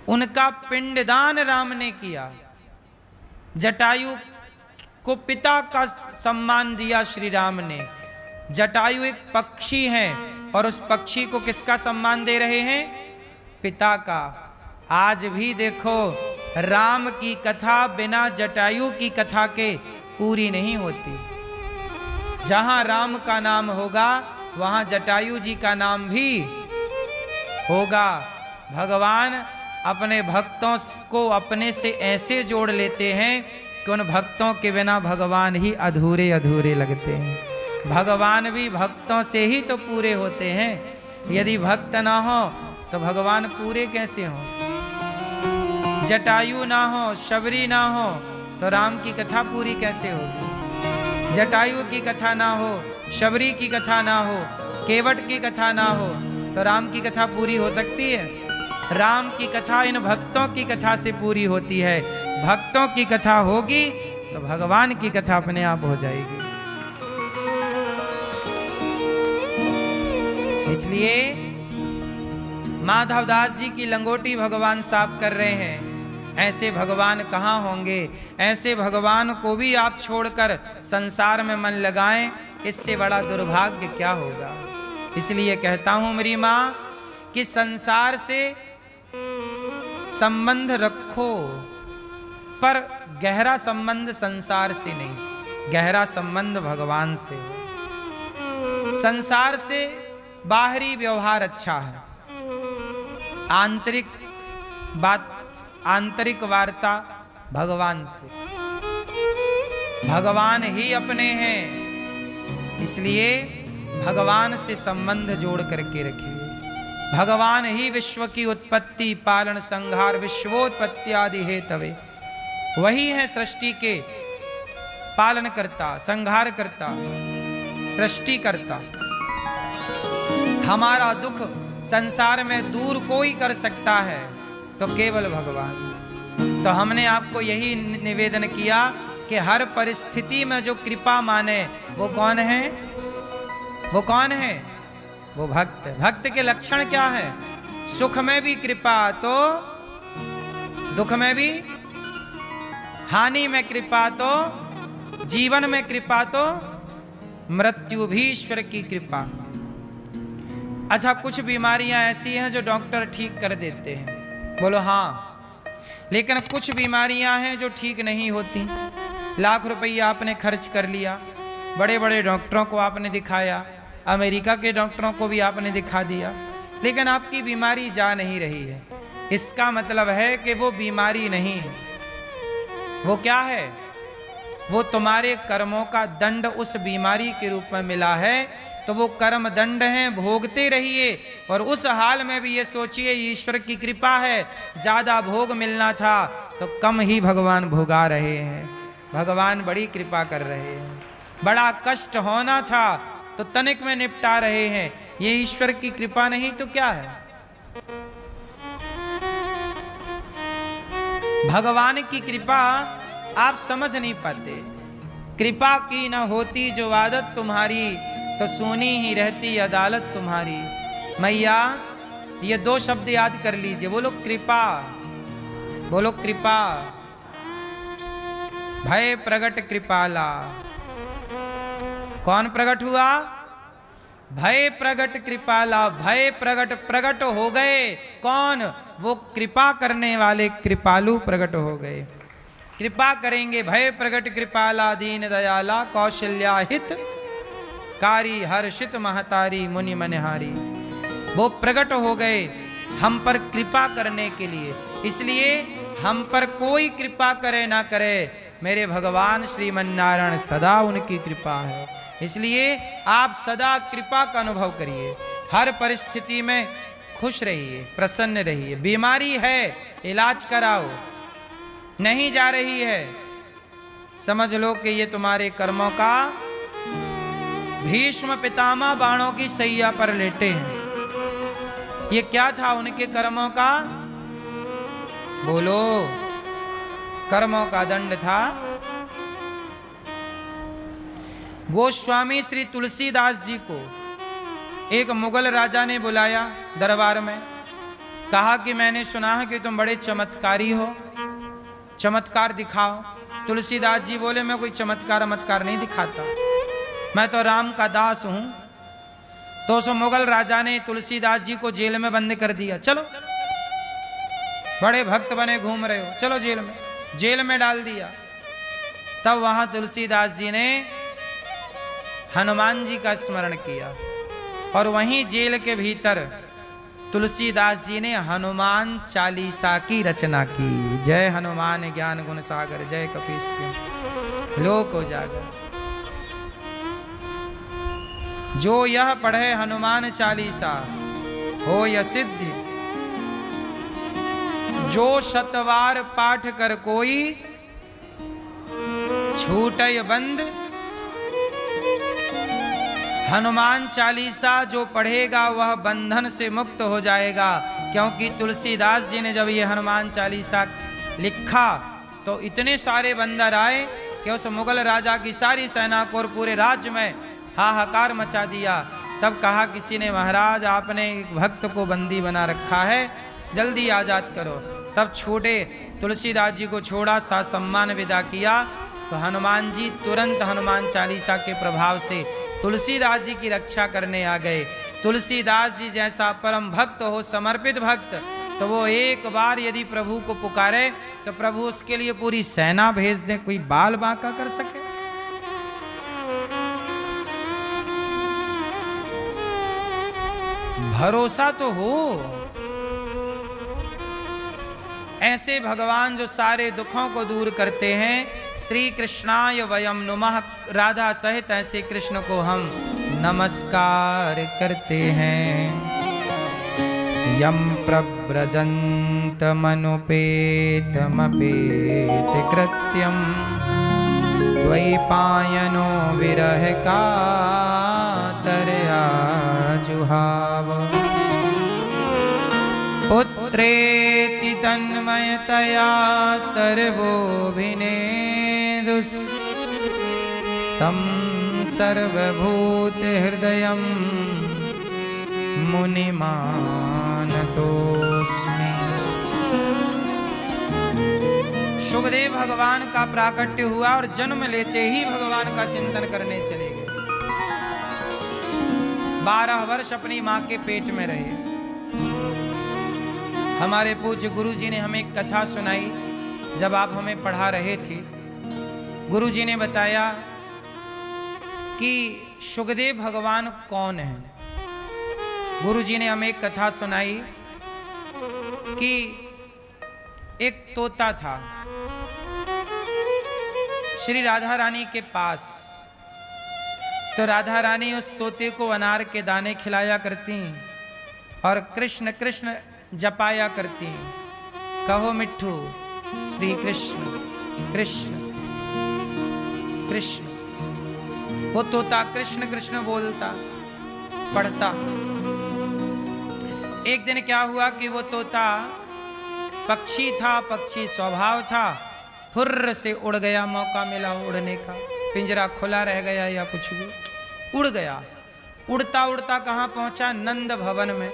उनका पिंडदान राम ने किया। जटायु को पिता का सम्मान दिया श्री राम ने, जटायु एक पक्षी है और उस पक्षी को किसका सम्मान दे रहे हैं? पिता का। आज भी देखो राम की कथा बिना जटायु की कथा के पूरी नहीं होती। जहां राम का नाम होगा वहां जटायु जी का नाम भी होगा। भगवान अपने भक्तों को अपने से ऐसे जोड़ लेते हैं कि उन भक्तों के बिना भगवान ही अधूरे अधूरे लगते हैं। भगवान भी भक्तों से ही तो पूरे होते हैं। यदि भक्त ना हो तो भगवान पूरे कैसे हों? जटायु ना हो, शबरी ना हो तो राम की कथा पूरी कैसे होगी? जटायु की कथा ना हो, शबरी की कथा ना हो, केवट की कथा ना हो तो राम की कथा पूरी हो सकती है? राम की कथा इन भक्तों की कथा से पूरी होती है। भक्तों की कथा होगी तो भगवान की कथा अपने आप हो जाएगी। इसलिए माधवदास जी की लंगोटी भगवान साफ कर रहे हैं। ऐसे भगवान कहाँ होंगे? ऐसे भगवान को भी आप छोड़कर संसार में मन लगाएं, इससे बड़ा दुर्भाग्य क्या होगा? इसलिए कहता हूं मेरी माँ कि संसार से संबंध रखो, पर गहरा संबंध संसार से नहीं, गहरा संबंध भगवान से। संसार से बाहरी व्यवहार अच्छा है, आंतरिक बात, आंतरिक वार्ता भगवान से। भगवान ही अपने हैं, इसलिए भगवान से संबंध जोड़ करके रखिए। भगवान ही विश्व की उत्पत्ति, पालन, संहार, विश्वोत्पत्ति आदि हेतवे। वही है सृष्टि के पालन करता, संहार करता, सृष्टि करता। हमारा दुख संसार में दूर कोई कर सकता है तो केवल भगवान। तो हमने आपको यही निवेदन किया कि हर परिस्थिति में जो कृपा माने वो कौन है? वो कौन है? वो भक्त। भक्त के लक्षण क्या है? सुख में भी कृपा तो दुख में भी, हानि में कृपा तो, जीवन में कृपा तो, मृत्यु भी ईश्वर की कृपा। अच्छा, कुछ बीमारियां ऐसी हैं जो डॉक्टर ठीक कर देते हैं, बोलो हाँ, लेकिन कुछ बीमारियां हैं जो ठीक नहीं होती। लाख रुपया आपने खर्च कर लिया, बड़े बड़े डॉक्टरों को आपने दिखाया, अमेरिका के डॉक्टरों को भी आपने दिखा दिया, लेकिन आपकी बीमारी जा नहीं रही है। इसका मतलब है कि वो बीमारी नहीं है। वो क्या है? वो तुम्हारे कर्मों का दंड उस बीमारी के रूप में मिला है। तो वो कर्म दंड हैं, भोगते रहिए। और उस हाल में भी ये सोचिए ईश्वर की कृपा है, ज्यादा भोग मिलना था तो कम ही भगवान भोगा रहे हैं। भगवान बड़ी कृपा कर रहे हैं। बड़ा कष्ट होना था तो तनिक में निपटा रहे हैं। ये ईश्वर की कृपा नहीं तो क्या है? भगवान की कृपा आप समझ नहीं पाते। कृपा की न होती जो आदत तुम्हारी, तो सुनी ही रहती अदालत तुम्हारी। मैया, ये दो शब्द याद कर लीजिए। बोलो कृपा, बोलो कृपा। भय प्रगट कृपाला। कौन प्रकट हुआ? भय प्रगट कृपाला। भय प्रगट, प्रगट हो गए। कौन? वो कृपा करने वाले कृपालु प्रकट हो गए। कृपा करेंगे। भय प्रगट कृपाला, दीन दयाला, कौशल्या हित कारी, हर्षित महतारी, मुनि मनहारी। वो प्रकट हो गए हम पर कृपा करने के लिए। इसलिए हम पर कोई कृपा करे ना करे, मेरे भगवान श्रीमन नारायण सदा उनकी कृपा है। इसलिए आप सदा कृपा का अनुभव करिए। हर परिस्थिति में खुश रहिए, प्रसन्न रहिए। बीमारी है, इलाज कराओ। नहीं जा रही है, समझ लो कि ये तुम्हारे कर्मों का। भीष्म पितामह बाणों की सैया पर लेटे हैं। ये क्या था उनके कर्मों का? बोलो, कर्मों का दंड था। गोस्वामी श्री तुलसीदास जी को एक मुगल राजा ने बुलाया दरबार में। कहा कि मैंने सुना है कि तुम बड़े चमत्कारी हो, चमत्कार दिखाओ। तुलसीदास जी बोले मैं कोई चमत्कार नहीं दिखाता। मैं तो राम का दास हूं। तो उस मुगल राजा ने तुलसीदास जी को जेल में बंद कर दिया। चलो, बड़े भक्त बने घूम रहे हो, चलो जेल में डाल दिया। तब वहां तुलसीदास जी ने हनुमान जी का स्मरण किया और वहीं जेल के भीतर तुलसीदास जी ने हनुमान चालीसा की रचना की। जय हनुमान ज्ञान गुण सागर, जय कपीस तिहुँ लोक उजागर। जो यह पढ़े हनुमान चालीसा हो यह सिद्धि, जो शतवार पाठ कर कोई छूटय बंद। हनुमान चालीसा जो पढ़ेगा वह बंधन से मुक्त हो जाएगा, क्योंकि तुलसीदास जी ने जब ये हनुमान चालीसा लिखा तो इतने सारे बंदर आए कि उस मुगल राजा की सारी सेना को और पूरे राज्य में हाहाकार मचा दिया। तब कहा किसी ने, महाराज आपने एक भक्त को बंदी बना रखा है, जल्दी आजाद करो। तब छोटे तुलसीदास जी को छोड़ा, सा सम्मान विदा किया। तो हनुमान जी तुरंत हनुमान चालीसा के प्रभाव से तुलसीदास जी की रक्षा करने आ गए। तुलसीदास जी जैसा परम भक्त हो, समर्पित भक्त, तो वो एक बार यदि प्रभु को पुकारे तो प्रभु उसके लिए पूरी सेना भेज दें, कोई बाल बांका कर सके। भरोसा तो हो। ऐसे भगवान जो सारे दुखों को दूर करते हैं, श्री कृष्णाय वयम नुमः, राधा सहित ऐसे कृष्ण को हम नमस्कार करते हैं। यम प्रव्रजन्तमनुपेतमपेत कृत्यम द्वैपायनो विरह कातरया जुहाव। पुत्रेति तन्मयतया तर्वोऽभिनेदुस् तं सर्वभूत हृदयं मुनिमानतोऽस्मि। सुखदेव भगवान का प्राकट्य हुआ और जन्म लेते ही भगवान का चिंतन करने चले गए। 12 वर्ष अपनी मां के पेट में रहे। हमारे पूज्य गुरु जी ने हमें एक कथा सुनाई जब आप हमें पढ़ा रहे थे। गुरु जी ने बताया कि सुखदेव भगवान कौन है। गुरु जी ने हमें एक कथा सुनाई कि एक तोता था श्री राधा रानी के पास। तो राधा रानी उस तोते को अनार के दाने खिलाया करती और कृष्ण कृष्ण जपाया करती। कहो मिट्ठू श्री कृष्ण कृष्ण कृष्ण। वो तोता कृष्ण कृष्ण बोलता पढ़ता। एक दिन क्या हुआ कि वो तोता पक्षी था, पक्षी स्वभाव था, फुर्र से उड़ गया। मौका मिला उड़ने का, पिंजरा खुला रह गया या कुछ भी, उड़ गया। उड़ता उड़ता कहाँ पहुंचा? नंद भवन में,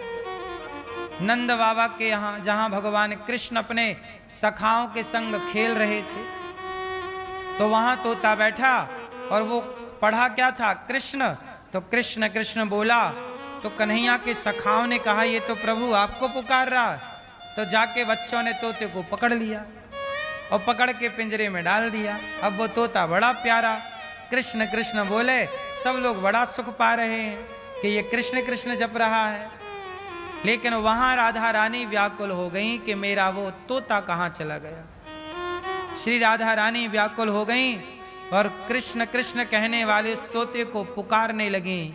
नंद बाबा के यहाँ, जहां भगवान कृष्ण अपने सखाओं के संग खेल रहे थे। तो वहां तोता बैठा और वो पढ़ा क्या था? कृष्ण। तो कृष्ण कृष्ण बोला तो कन्हैया के सखाओं ने कहा ये तो प्रभु आपको पुकार रहा। तो जाके बच्चों ने तोते को पकड़ लिया और पकड़ के पिंजरे में डाल दिया। अब वो तोता बड़ा प्यारा कृष्ण कृष्ण बोले, सब लोग बड़ा सुख पा रहे हैं कि ये कृष्ण कृष्ण जप रहा है। लेकिन वहां राधा रानी व्याकुल हो गई कि मेरा वो तोता कहाँ चला गया। श्री राधा रानी व्याकुल हो गई और कृष्ण कृष्ण कहने वाले उस तोते को पुकारने लगी,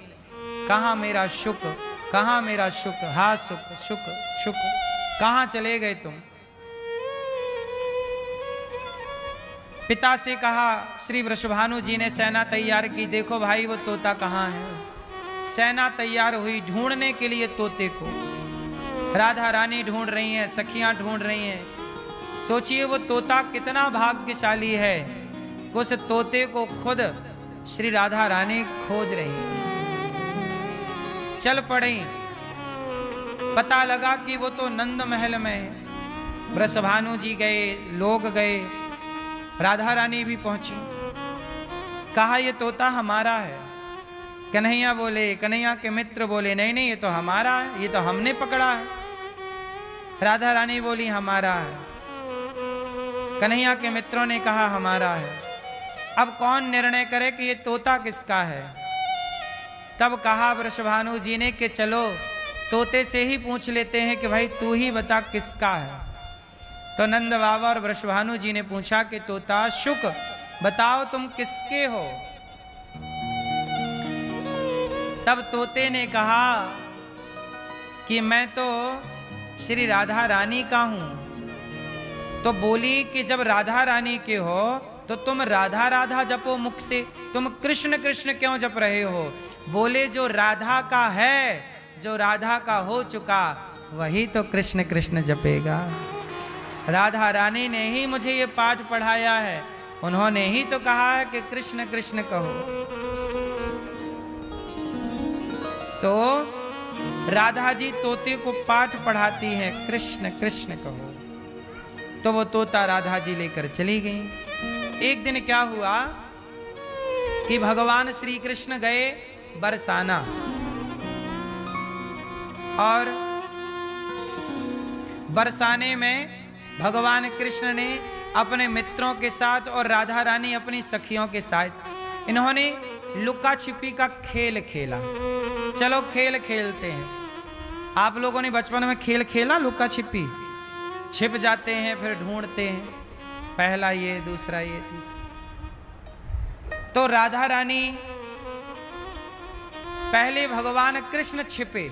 कहाँ मेरा शुक, कहाँ मेरा शुक, हा सुख शुक शुक, कहाँ चले गए तुम? पिता से कहा, श्री वृषभानु जी ने सेना तैयार की, देखो भाई वो तोता कहाँ है। सेना तैयार हुई ढूंढने के लिए तोते को। राधा रानी ढूंढ रही हैं, सखियां ढूंढ रही हैं। सोचिए वो तोता कितना भाग्यशाली है, उस तोते को खुद श्री राधा रानी खोज रही हैं। चल पड़ी, पता लगा कि वो तो नंद महल में है। वृषभानु जी गए, लोग गए, राधा रानी भी पहुंची। कहा ये तोता हमारा है। कन्हैया बोले, कन्हैया के मित्र बोले नहीं नहीं ये तो हमारा है, ये तो हमने पकड़ा है। राधा रानी बोली हमारा है। कन्हैया के मित्रों ने कहा हमारा है। अब कौन निर्णय करे कि ये तोता किसका है? तब कहा वृषभानु जी ने कि चलो तोते से ही पूछ लेते हैं कि भाई तू ही बता किसका है। तो नंद बाबा और वृषभानु जी ने पूछा कि तोता शुक बताओ तुम किसके हो? तब तोते ने कहा कि मैं तो श्री राधा रानी का हूं। तो बोली कि जब राधा रानी के हो तो तुम राधा राधा जपो मुख से, तुम कृष्ण कृष्ण क्यों जप रहे हो? बोले जो राधा का है, जो राधा का हो चुका वही तो कृष्ण कृष्ण जपेगा। राधा रानी ने ही मुझे ये पाठ पढ़ाया है, उन्होंने ही तो कहा है कि कृष्ण कृष्ण कहो। तो राधा जी तोते को पाठ पढ़ाती हैं, कृष्ण कृष्ण कहो। तो वो तोता राधा जी लेकर चली गई। एक दिन क्या हुआ कि भगवान श्री कृष्ण गए बरसाना, और बरसाने में भगवान कृष्ण ने अपने मित्रों के साथ और राधा रानी अपनी सखियों के साथ इन्होंने लुका छिपी का खेल खेला। चलो खेल खेलते हैं। आप लोगों ने बचपन में खेल खेला लुका छिपी? छिप जाते हैं फिर ढूंढते हैं, पहला ये दूसरा ये तीसरा। तो राधा रानी पहले भगवान कृष्ण छिपे,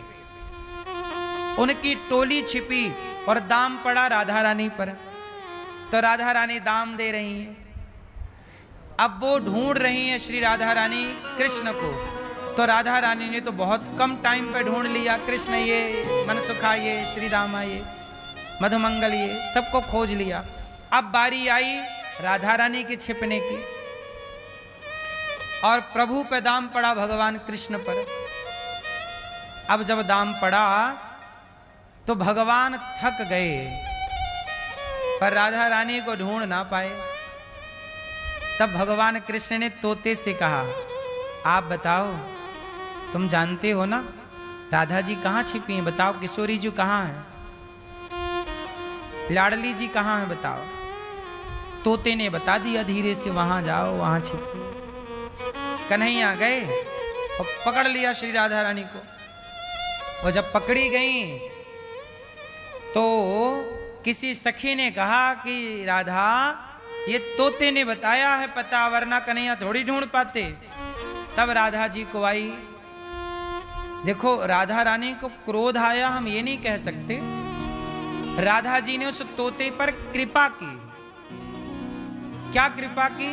उनकी टोली छिपी और दाम पड़ा राधा रानी पर। तो राधा रानी दाम दे रही हैं। अब वो ढूंढ रही हैं श्री राधा रानी कृष्ण को। तो राधा रानी ने तो बहुत कम टाइम पे ढूंढ लिया, कृष्ण ये, मनसुखा ये, श्री दामा ये, मधुमंगल ये, सबको खोज लिया। अब बारी आई राधा रानी के छिपने की, और प्रभु पे दाम पड़ा भगवान कृष्ण पर। अब जब दाम पड़ा तो भगवान थक गए, पर राधा रानी को ढूंढ ना पाए। तब भगवान कृष्ण ने तोते से कहा आप बताओ, तुम जानते हो ना राधा जी कहाँ छिपी हैं? बताओ किशोरी जी कहाँ हैं, लाडली जी कहाँ हैं, बताओ। तोते ने बता दिया धीरे से, वहां जाओ वहां छिपी। कन्हैया गए और पकड़ लिया श्री राधा रानी को। और जब पकड़ी गई तो किसी सखी ने कहा कि राधा ये तोते ने बताया है पता, वरना कन्हैया थोड़ी ढूंढ पाते। तब राधा जी को आई। देखो राधा रानी को क्रोध आया हम ये नहीं कह सकते, राधा जी ने उस तोते पर कृपा की। क्या कृपा की?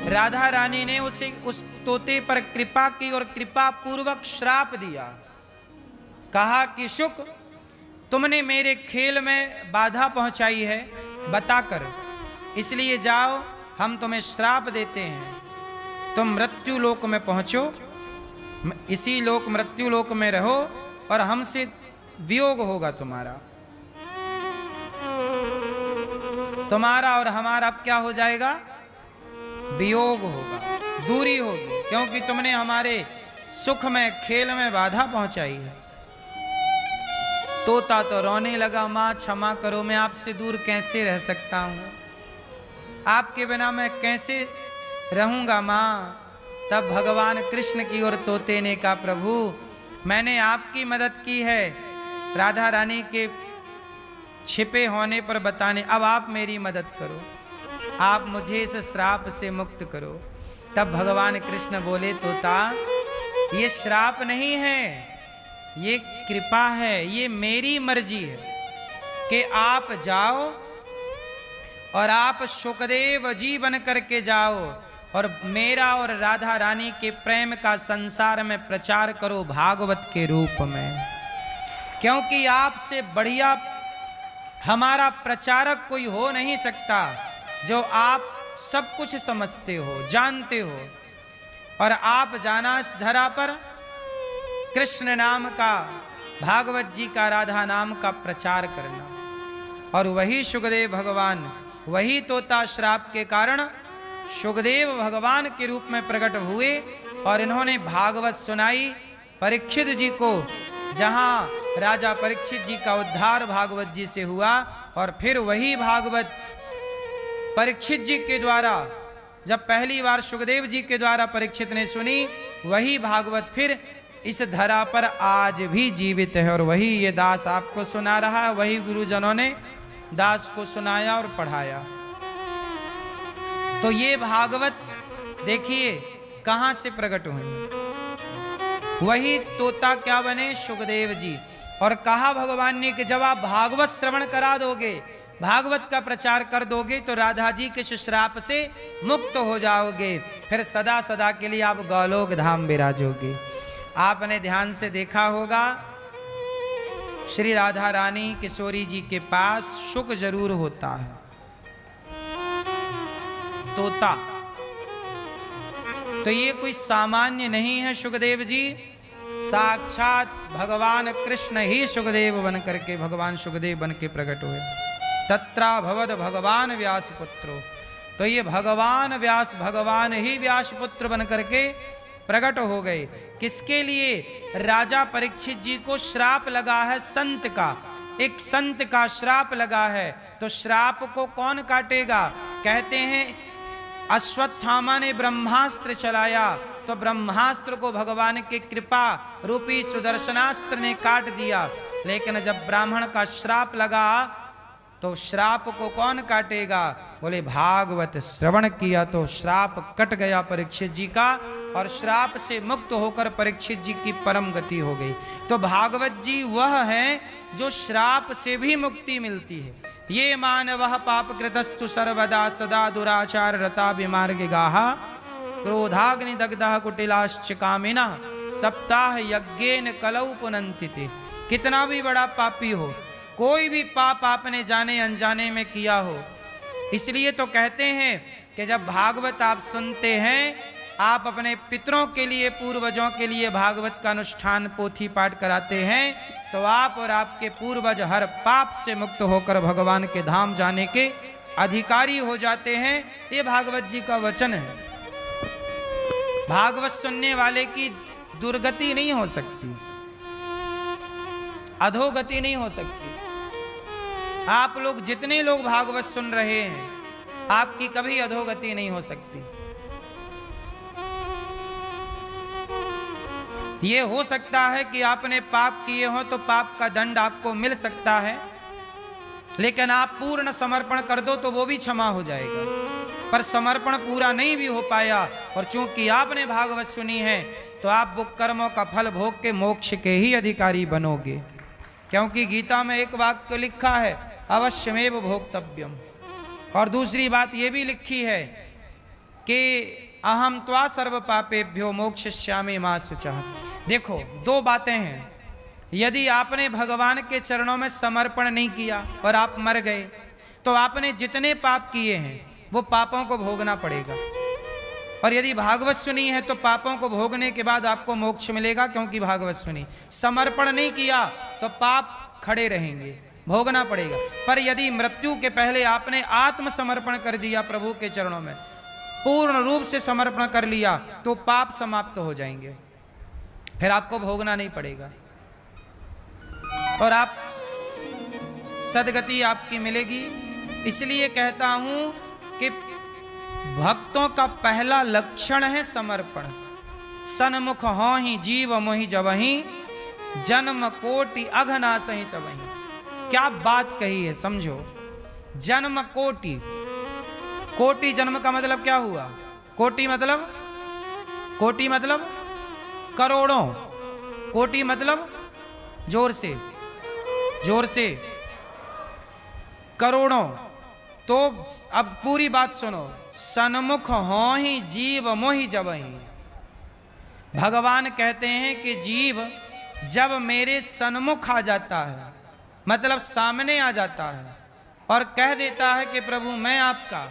राधा रानी ने उसे उस तोते पर कृपा की और कृपा पूर्वक श्राप दिया। कहा कि शुक तुमने मेरे खेल में बाधा पहुंचाई है बताकर, इसलिए जाओ हम तुम्हें श्राप देते हैं, तुम मृत्यु लोक में पहुंचो, इसी लोक मृत्यु लोक में रहो और हमसे वियोग होगा तुम्हारा और हमारा अब क्या हो जाएगा? वियोग होगा, दूरी होगी, क्योंकि तुमने हमारे सुख में खेल में बाधा पहुंचाई है। तोता तो रोने लगा, माँ क्षमा करो, मैं आपसे दूर कैसे रह सकता हूँ, आपके बिना मैं कैसे रहूंगा माँ। तब भगवान कृष्ण की ओर तोते ने कहा प्रभु मैंने आपकी मदद की है राधा रानी के छिपे होने पर बताने, अब आप मेरी मदद करो, आप मुझे इस श्राप से मुक्त करो। तब भगवान कृष्ण बोले तोता ये श्राप नहीं है, ये कृपा है, ये मेरी मर्जी है कि आप जाओ और आप सुखदेव जी बन करके जाओ और मेरा और राधा रानी के प्रेम का संसार में प्रचार करो भागवत के रूप में, क्योंकि आपसे बढ़िया हमारा प्रचारक कोई हो नहीं सकता, जो आप सब कुछ समझते हो, जानते हो, और आप जाना इस धरा पर कृष्ण नाम का, भागवत जी का, राधा नाम का प्रचार करना। और वही सुखदेव भगवान, वही तोता श्राप के कारण सुखदेव भगवान के रूप में प्रकट हुए और इन्होंने भागवत सुनाई परीक्षित जी को, जहां राजा परीक्षित जी का उद्धार भागवत जी से हुआ। और फिर वही भागवत परीक्षित जी के द्वारा, जब पहली बार सुखदेव जी के द्वारा परीक्षित ने सुनी, वही भागवत फिर इस धरा पर आज भी जीवित है। और वही ये दास आपको सुना रहा है, वही गुरुजनों ने दास को सुनाया और पढ़ाया। तो ये भागवत देखिए कहां से प्रकट हुई। वही तोता क्या बने, सुखदेव जी। और कहा भगवान ने कि जब आप भागवत श्रवण करा दोगे, भागवत का प्रचार कर दोगे, तो राधा जी के श्राप से मुक्त हो जाओगे, फिर सदा सदा के लिए आप गौलोक धाम विराजोगे। आपने ध्यान से देखा होगा, श्री राधा रानी किशोरी जी के पास शुक जरूर होता है, तोता। तो ये कोई सामान्य नहीं है सुखदेव जी, साक्षात भगवान कृष्ण ही सुखदेव बन करके, भगवान सुखदेव बन के प्रकट हुए। तत्रा भवद भगवान व्यास पुत्रो। तो ये भगवान व्यास, भगवान ही व्यास पुत्र बन करके प्रकट हो गए। किसके लिए? राजा परीक्षित जी को श्राप लगा है संत का, एक संत का श्राप लगा है। तो श्राप को कौन काटेगा? कहते हैं अश्वत्थामा ने ब्रह्मास्त्र चलाया, तो ब्रह्मास्त्र को भगवान के कृपा रूपी सुदर्शनास्त्र ने काट दिया। लेकिन जब ब्राह्मण का श्राप लगा, तो श्राप को कौन काटेगा? बोले भागवत श्रवण किया तो श्राप कट गया परीक्षित जी का, और श्राप से मुक्त होकर परीक्षित जी की परम गति हो गई। तो भागवत जी वह है जो श्राप से भी मुक्ति मिलती है। ये मानवः पाप कृतस्तु सर्वदा सदा दुराचार रता विमार्ग गाहा, क्रोधाग्नि दग्धः कुटिलाश्च कामिनः सप्ताह यज्ञेन कलौ पुनन्तिते। कितना भी बड़ा पापी हो, कोई भी पाप आपने जाने अनजाने में किया हो, इसलिए तो कहते हैं कि जब भागवत आप सुनते हैं, आप अपने पितरों के लिए, पूर्वजों के लिए भागवत का अनुष्ठान पोथी पाठ कराते हैं, तो आप और आपके पूर्वज हर पाप से मुक्त होकर भगवान के धाम जाने के अधिकारी हो जाते हैं। ये भागवत जी का वचन है। भागवत सुनने वाले की दुर्गति नहीं हो सकती, अधोगति नहीं हो सकती। आप लोग जितने लोग भागवत सुन रहे हैं, आपकी कभी अधोगति नहीं हो सकती। ये हो सकता है कि आपने पाप किए हो तो पाप का दंड आपको मिल सकता है, लेकिन आप पूर्ण समर्पण कर दो तो वो भी क्षमा हो जाएगा। पर समर्पण पूरा नहीं भी हो पाया, और चूंकि आपने भागवत सुनी है, तो आप वो कर्मों का फल भोग के मोक्ष के ही अधिकारी बनोगे। क्योंकि गीता में एक वाक्य लिखा है, अवश्यमेव भोक्तव्यम। और दूसरी बात ये भी लिखी है कि अहम त्वा सर्व पापेभ्यो मोक्षयिष्यामि मा शुचः। देखो, दो बातें हैं। यदि आपने भगवान के चरणों में समर्पण नहीं किया और आप मर गए, तो आपने जितने पाप किए हैं वो पापों को भोगना पड़ेगा। और यदि भागवत सुनी है तो पापों को भोगने के बाद आपको मोक्ष मिलेगा, क्योंकि भागवत सुनी। समर्पण नहीं किया तो पाप खड़े रहेंगे, भोगना पड़ेगा। पर यदि मृत्यु के पहले आपने आत्मसमर्पण कर दिया प्रभु के चरणों में, पूर्ण रूप से समर्पण कर लिया, तो पाप समाप्त हो जाएंगे, फिर आपको भोगना नहीं पड़ेगा और आप सदगति आपकी मिलेगी। इसलिए कहता हूं कि भक्तों का पहला लक्षण है समर्पण। सन्मुख हो ही जीव मोहि जबहि, जन्म कोटि अघनासहि तबहि। क्या बात कही है, समझो। जन्म कोटि, कोटि जन्म का मतलब क्या हुआ? कोटि मतलब, कोटि मतलब करोड़ों, कोटि मतलब जोर से, जोर से करोड़ों। तो अब पूरी बात सुनो। सन्मुख हो ही जीव मोहि जबहि। भगवान कहते हैं कि जीव जब मेरे सन्मुख आ जाता है, मतलब सामने आ जाता है और कह देता है कि प्रभु मैं आपका,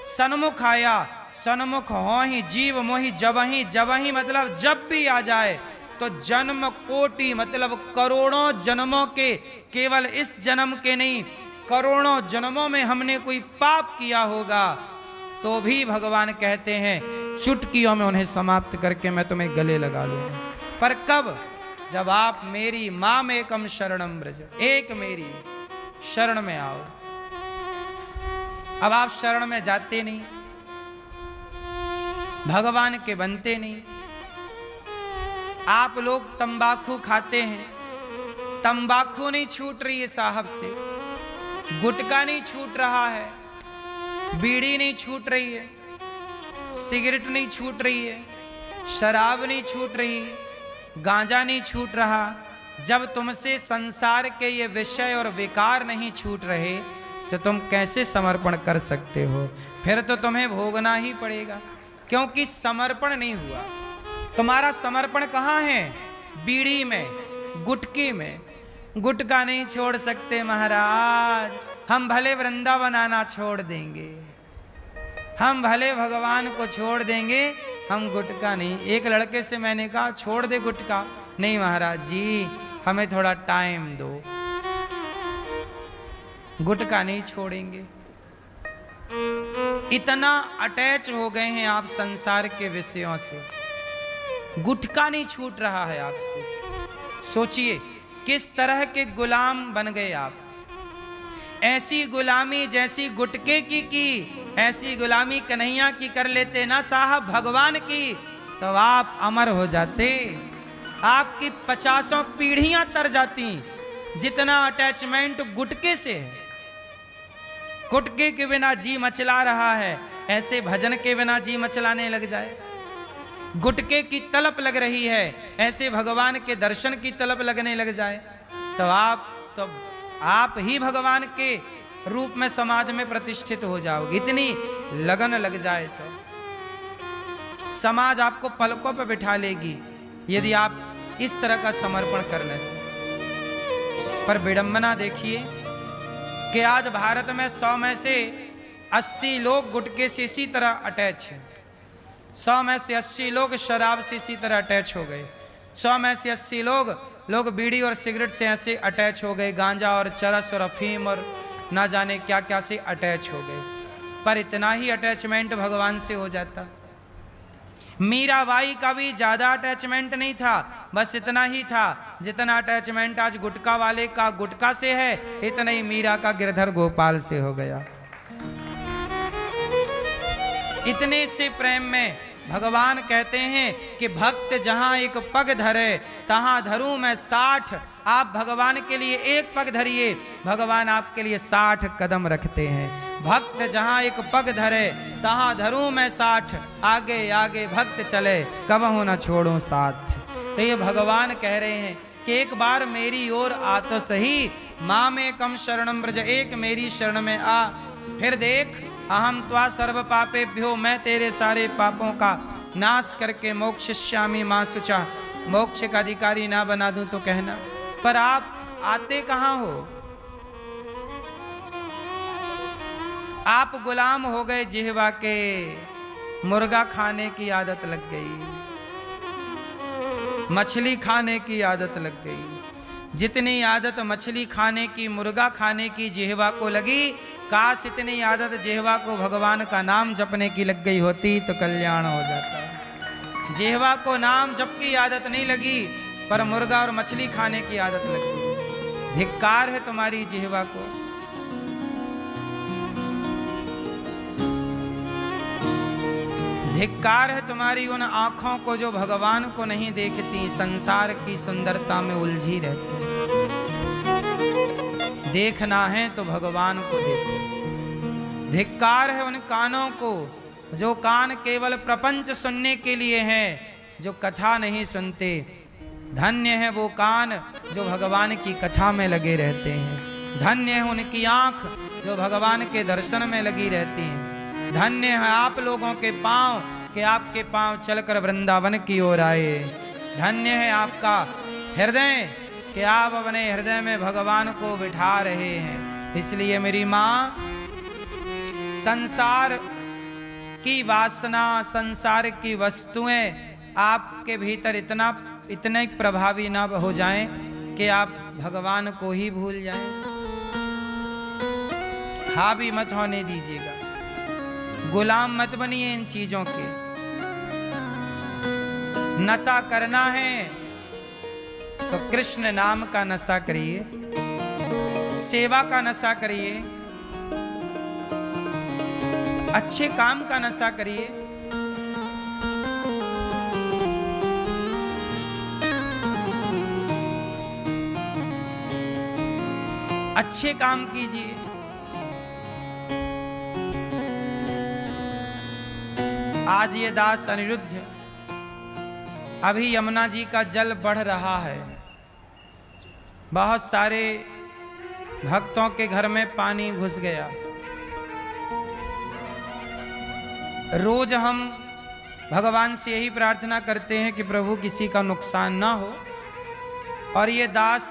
सन्मुख आया, सन्मुख हो ही जीव मोहि जबहि। जबहि मतलब जब भी आ जाए, तो जन्म कोटि मतलब करोड़ों जन्मों के, केवल इस जन्म के नहीं, करोड़ों जन्मों में हमने कोई पाप किया होगा, तो भी भगवान कहते हैं चुटकियों में उन्हें समाप्त करके मैं तुम्हें गले लगा लूंगा। पर कब? जब आप मेरी माम एकम शरणम ब्रज, एक मेरी शरण में आओ। अब आप शरण में जाते नहीं, भगवान के बनते नहीं। आप लोग तंबाकू खाते हैं, तंबाकू नहीं छूट रही है साहब से, गुटखा नहीं छूट रहा है, बीड़ी नहीं छूट रही है, सिगरेट नहीं छूट रही है, शराब नहीं छूट रही, गांजा नहीं छूट रहा। जब तुमसे संसार के ये विषय और विकार नहीं छूट रहे तो तुम कैसे समर्पण कर सकते हो? फिर तो तुम्हें भोगना ही पड़ेगा, क्योंकि समर्पण नहीं हुआ। तुम्हारा समर्पण कहाँ है? बीड़ी में, गुटके में। गुटका नहीं छोड़ सकते महाराज, हम भले वृंदावन आना छोड़ देंगे, हम भले भगवान को छोड़ देंगे, हम गुटका नहीं। एक लड़के से मैंने कहा छोड़ दे गुटका, नहीं महाराज जी हमें थोड़ा टाइम दो, गुटका नहीं छोड़ेंगे। इतना अटैच हो गए हैं आप संसार के विषयों से, गुटका नहीं छूट रहा है आपसे। सोचिए किस तरह के गुलाम बन गए आप। ऐसी गुलामी जैसी गुटके की ऐसी गुलामी कन्हैया की कर लेते ना साहब भगवान की, तो आप अमर हो जाते, आपकी 50 पीढ़ियां तर जाती। जितना अटैचमेंट गुटके से है, गुटके के बिना जी मचला रहा है, ऐसे भजन के बिना जी मचलाने लग जाए। गुटके की तलप लग रही है, ऐसे भगवान के दर्शन की तलप लगने लग जाए, तो आप ही भगवान के रूप में समाज में प्रतिष्ठित हो जाओगे। इतनी लगन लग जाए तो समाज आपको पलकों पर बिठा लेगी, यदि आप इस तरह का समर्पण कर लें। पर विडंबना देखिए कि आज भारत में 100 में से 80 लोग गुटके से इसी तरह अटैच हैं, 100 में से 80 लोग शराब से इसी तरह अटैच हो गए, 100 में से 80 लोग बीड़ी और सिगरेट से ऐसे अटैच हो गए, गांजा और चरस और अफीम और ना जाने क्या क्या से अटैच हो गए। पर इतना ही अटैचमेंट भगवान से हो जाता। मीराबाई का भी ज्यादा अटैचमेंट नहीं था, बस इतना ही था जितना अटैचमेंट आज गुटखा वाले का गुटखा से है, इतना ही मीरा का गिरधर गोपाल से हो गया। इतने से प्रेम में भगवान कहते हैं कि भक्त जहां एक पग धरे तहां धरूं मैं 60। आप भगवान के लिए एक पग धरिए, भगवान आपके लिए 60 कदम रखते हैं। भक्त जहां एक पग धरे तहां धरूं मैं 60, आगे आगे भक्त चले कबहू न छोड़ूं साथ। तो ये भगवान कह रहे हैं कि एक बार मेरी ओर आ तो सही, माँ में कम शरणम ब्रज, एक मेरी शरण में आ। फिर देख अहम त्वा सर्व पापेभ्यो, मैं तेरे सारे पापों का नाश करके मोक्षयिष्यामि मां शुचा, मोक्ष का अधिकारी ना बना दूं तो कहना। पर आप आते कहां हो? आप गुलाम हो गए जिह्वा के, मुर्गा खाने की आदत लग गई, मछली खाने की आदत लग गई। जितनी आदत मछली खाने की, मुर्गा खाने की जिह्वा को लगी, काश इतनी आदत जिह्वा को भगवान का नाम जपने की लग गई होती तो कल्याण हो जाता। जिह्वा को नाम जप की आदत नहीं लगी, पर मुर्गा और मछली खाने की आदत लग गई। धिक्कार है तुम्हारी जिह्वा को। धिक्कार है तुम्हारी उन आंखों को जो भगवान को नहीं देखती, संसार की सुंदरता में उलझी रहती। देखना है तो भगवान को देखो। धिक्कार है उन कानों को जो कान केवल प्रपंच सुनने के लिए हैं, जो कथा नहीं सुनते। धन्य है वो कान जो भगवान की कथा में लगे रहते हैं। धन्य है उनकी आंख जो भगवान के दर्शन में लगी रहती हैं। धन्य है आप लोगों के पांव कि आपके पांव चलकर वृंदावन की ओर आए। धन्य है आपका हृदय कि आप अपने हृदय में भगवान को बिठा रहे हैं। इसलिए मेरी माँ, संसार की वासना, संसार की वस्तुएं आपके भीतर इतने प्रभावी ना हो जाएं कि आप भगवान को ही भूल जाएं। हावी मत होने दीजिएगा, गुलाम मत बनिए इन चीजों के। नशा करना है तो कृष्ण नाम का नशा करिए, सेवा का नशा करिए, अच्छे काम का नशा करिए। अच्छे काम कीजिए। आज ये दास अनिरुद्ध, अभी यमुना जी का जल बढ़ रहा है, बहुत सारे भक्तों के घर में पानी घुस गया। रोज हम भगवान से यही प्रार्थना करते हैं कि प्रभु किसी का नुकसान ना हो, और ये दास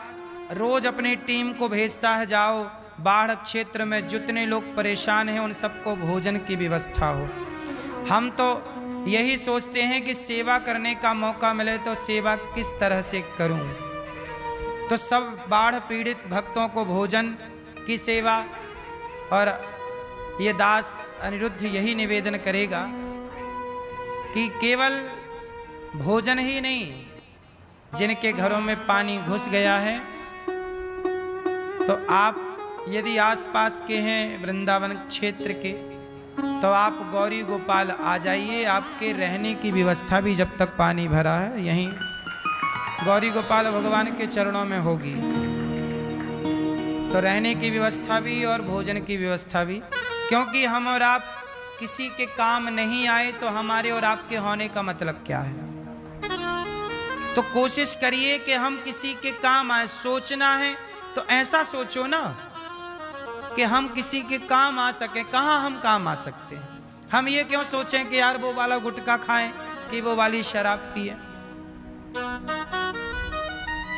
रोज अपनी टीम को भेजता है, जाओ बाढ़ क्षेत्र में जितने लोग परेशान हैं उन सबको भोजन की व्यवस्था हो। हम तो यही सोचते हैं कि सेवा करने का मौका मिले तो सेवा किस तरह से करूं, तो सब बाढ़ पीड़ित भक्तों को भोजन की सेवा। और ये दास अनिरुद्ध यही निवेदन करेगा कि केवल भोजन ही नहीं, जिनके घरों में पानी घुस गया है तो आप यदि आसपास के हैं वृंदावन क्षेत्र के, तो आप गौरी गोपाल आ जाइए। आपके रहने की व्यवस्था भी जब तक पानी भरा है यहीं गौरी गोपाल भगवान के चरणों में होगी, तो रहने की व्यवस्था भी और भोजन की व्यवस्था भी। क्योंकि हम और आप किसी के काम नहीं आए तो हमारे और आपके होने का मतलब क्या है। तो कोशिश करिए कि हम किसी के काम आए। सोचना है तो ऐसा सोचो ना कि हम किसी के काम आ सके। कहाँ हम काम आ सकते हैं? हम ये क्यों सोचें कि यार वो वाला गुटखा खाएं कि वो वाली शराब पिए?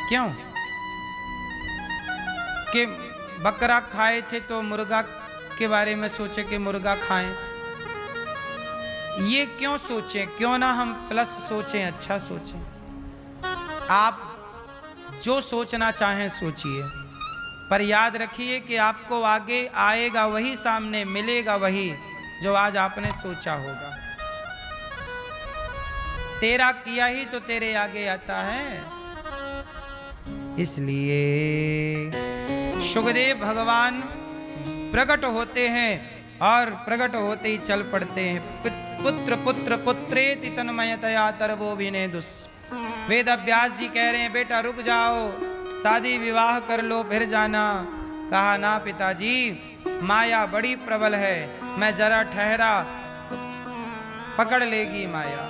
क्यों? कि बकरा खाए थे तो मुर्गा के बारे में सोचे कि मुर्गा खाएं। ये क्यों सोचें? क्यों ना हम प्लस सोचें, अच्छा सोचें। आप जो सोचना चाहें सोचिए, पर याद रखिए कि आपको आगे आएगा वही, सामने मिलेगा वही जो आज आपने सोचा होगा। तेरा किया ही तो तेरे आगे आता है। इसलिए सुखदेव भगवान प्रकट होते हैं और प्रकट होते ही चल पड़ते हैं। पुत्र पुत्र पुत्रेति तन्मयतया तरवोभिनेदुस्। वेद व्यास जी कह रहे हैं बेटा रुक जाओ, शादी विवाह कर लो फिर जाना। कहा ना पिताजी, माया बड़ी प्रबल है, मैं जरा ठहरा तो पकड़ लेगी माया।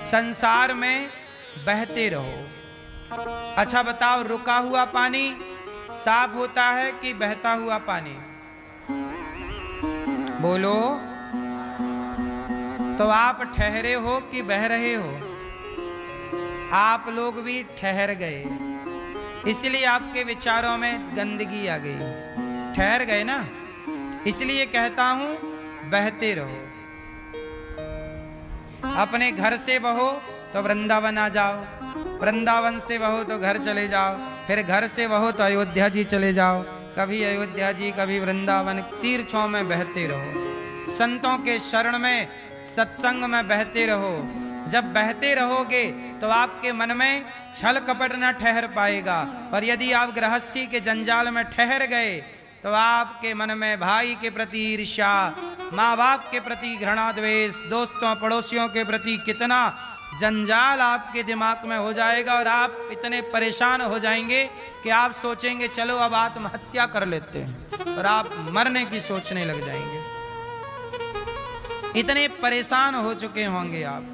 संसार में बहते रहो। अच्छा बताओ, रुका हुआ पानी साफ होता है कि बहता हुआ पानी? बोलो। तो आप ठहरे हो कि बह रहे हो? आप लोग भी ठहर गए, इसलिए आपके विचारों में गंदगी आ गई। ठहर गए ना, इसलिए कहता हूं बहते रहो। अपने घर से बहो तो वृंदावन आ जाओ, वृंदावन से बहो तो घर चले जाओ, फिर घर से बहो तो अयोध्या जी चले जाओ। कभी अयोध्या जी कभी वृंदावन, तीर्थों में बहते रहो। संतों के शरण में, सत्संग में बहते रहो। जब बहते रहोगे तो आपके मन में छल कपट न ठहर पाएगा। और यदि आप गृहस्थी के जंजाल में ठहर गए तो आपके मन में भाई के प्रति ईर्ष्या, माँ बाप के प्रति घृणा द्वेष, दोस्तों पड़ोसियों के प्रति कितना जंजाल आपके दिमाग में हो जाएगा। और आप इतने परेशान हो जाएंगे कि आप सोचेंगे चलो अब आत्महत्या कर लेते हैं, और आप मरने की सोचने लग जाएंगे। इतने परेशान हो चुके होंगे आप।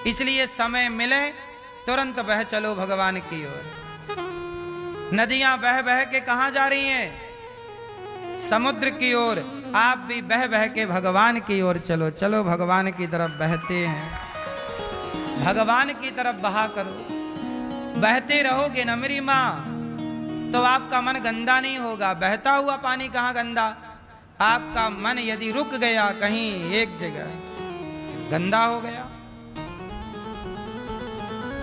इसलिए समय मिले तुरंत बह चलो भगवान की ओर। नदियां बह बह के कहां जा रही हैं? समुद्र की ओर। आप भी बह बह के भगवान की ओर चलो। चलो भगवान की तरफ बहते हैं, भगवान की तरफ बहा करो। बहते रहोगे न मेरी माँ तो आपका मन गंदा नहीं होगा। बहता हुआ पानी कहाँ गंदा? आपका मन यदि रुक गया कहीं एक जगह, गंदा हो गया।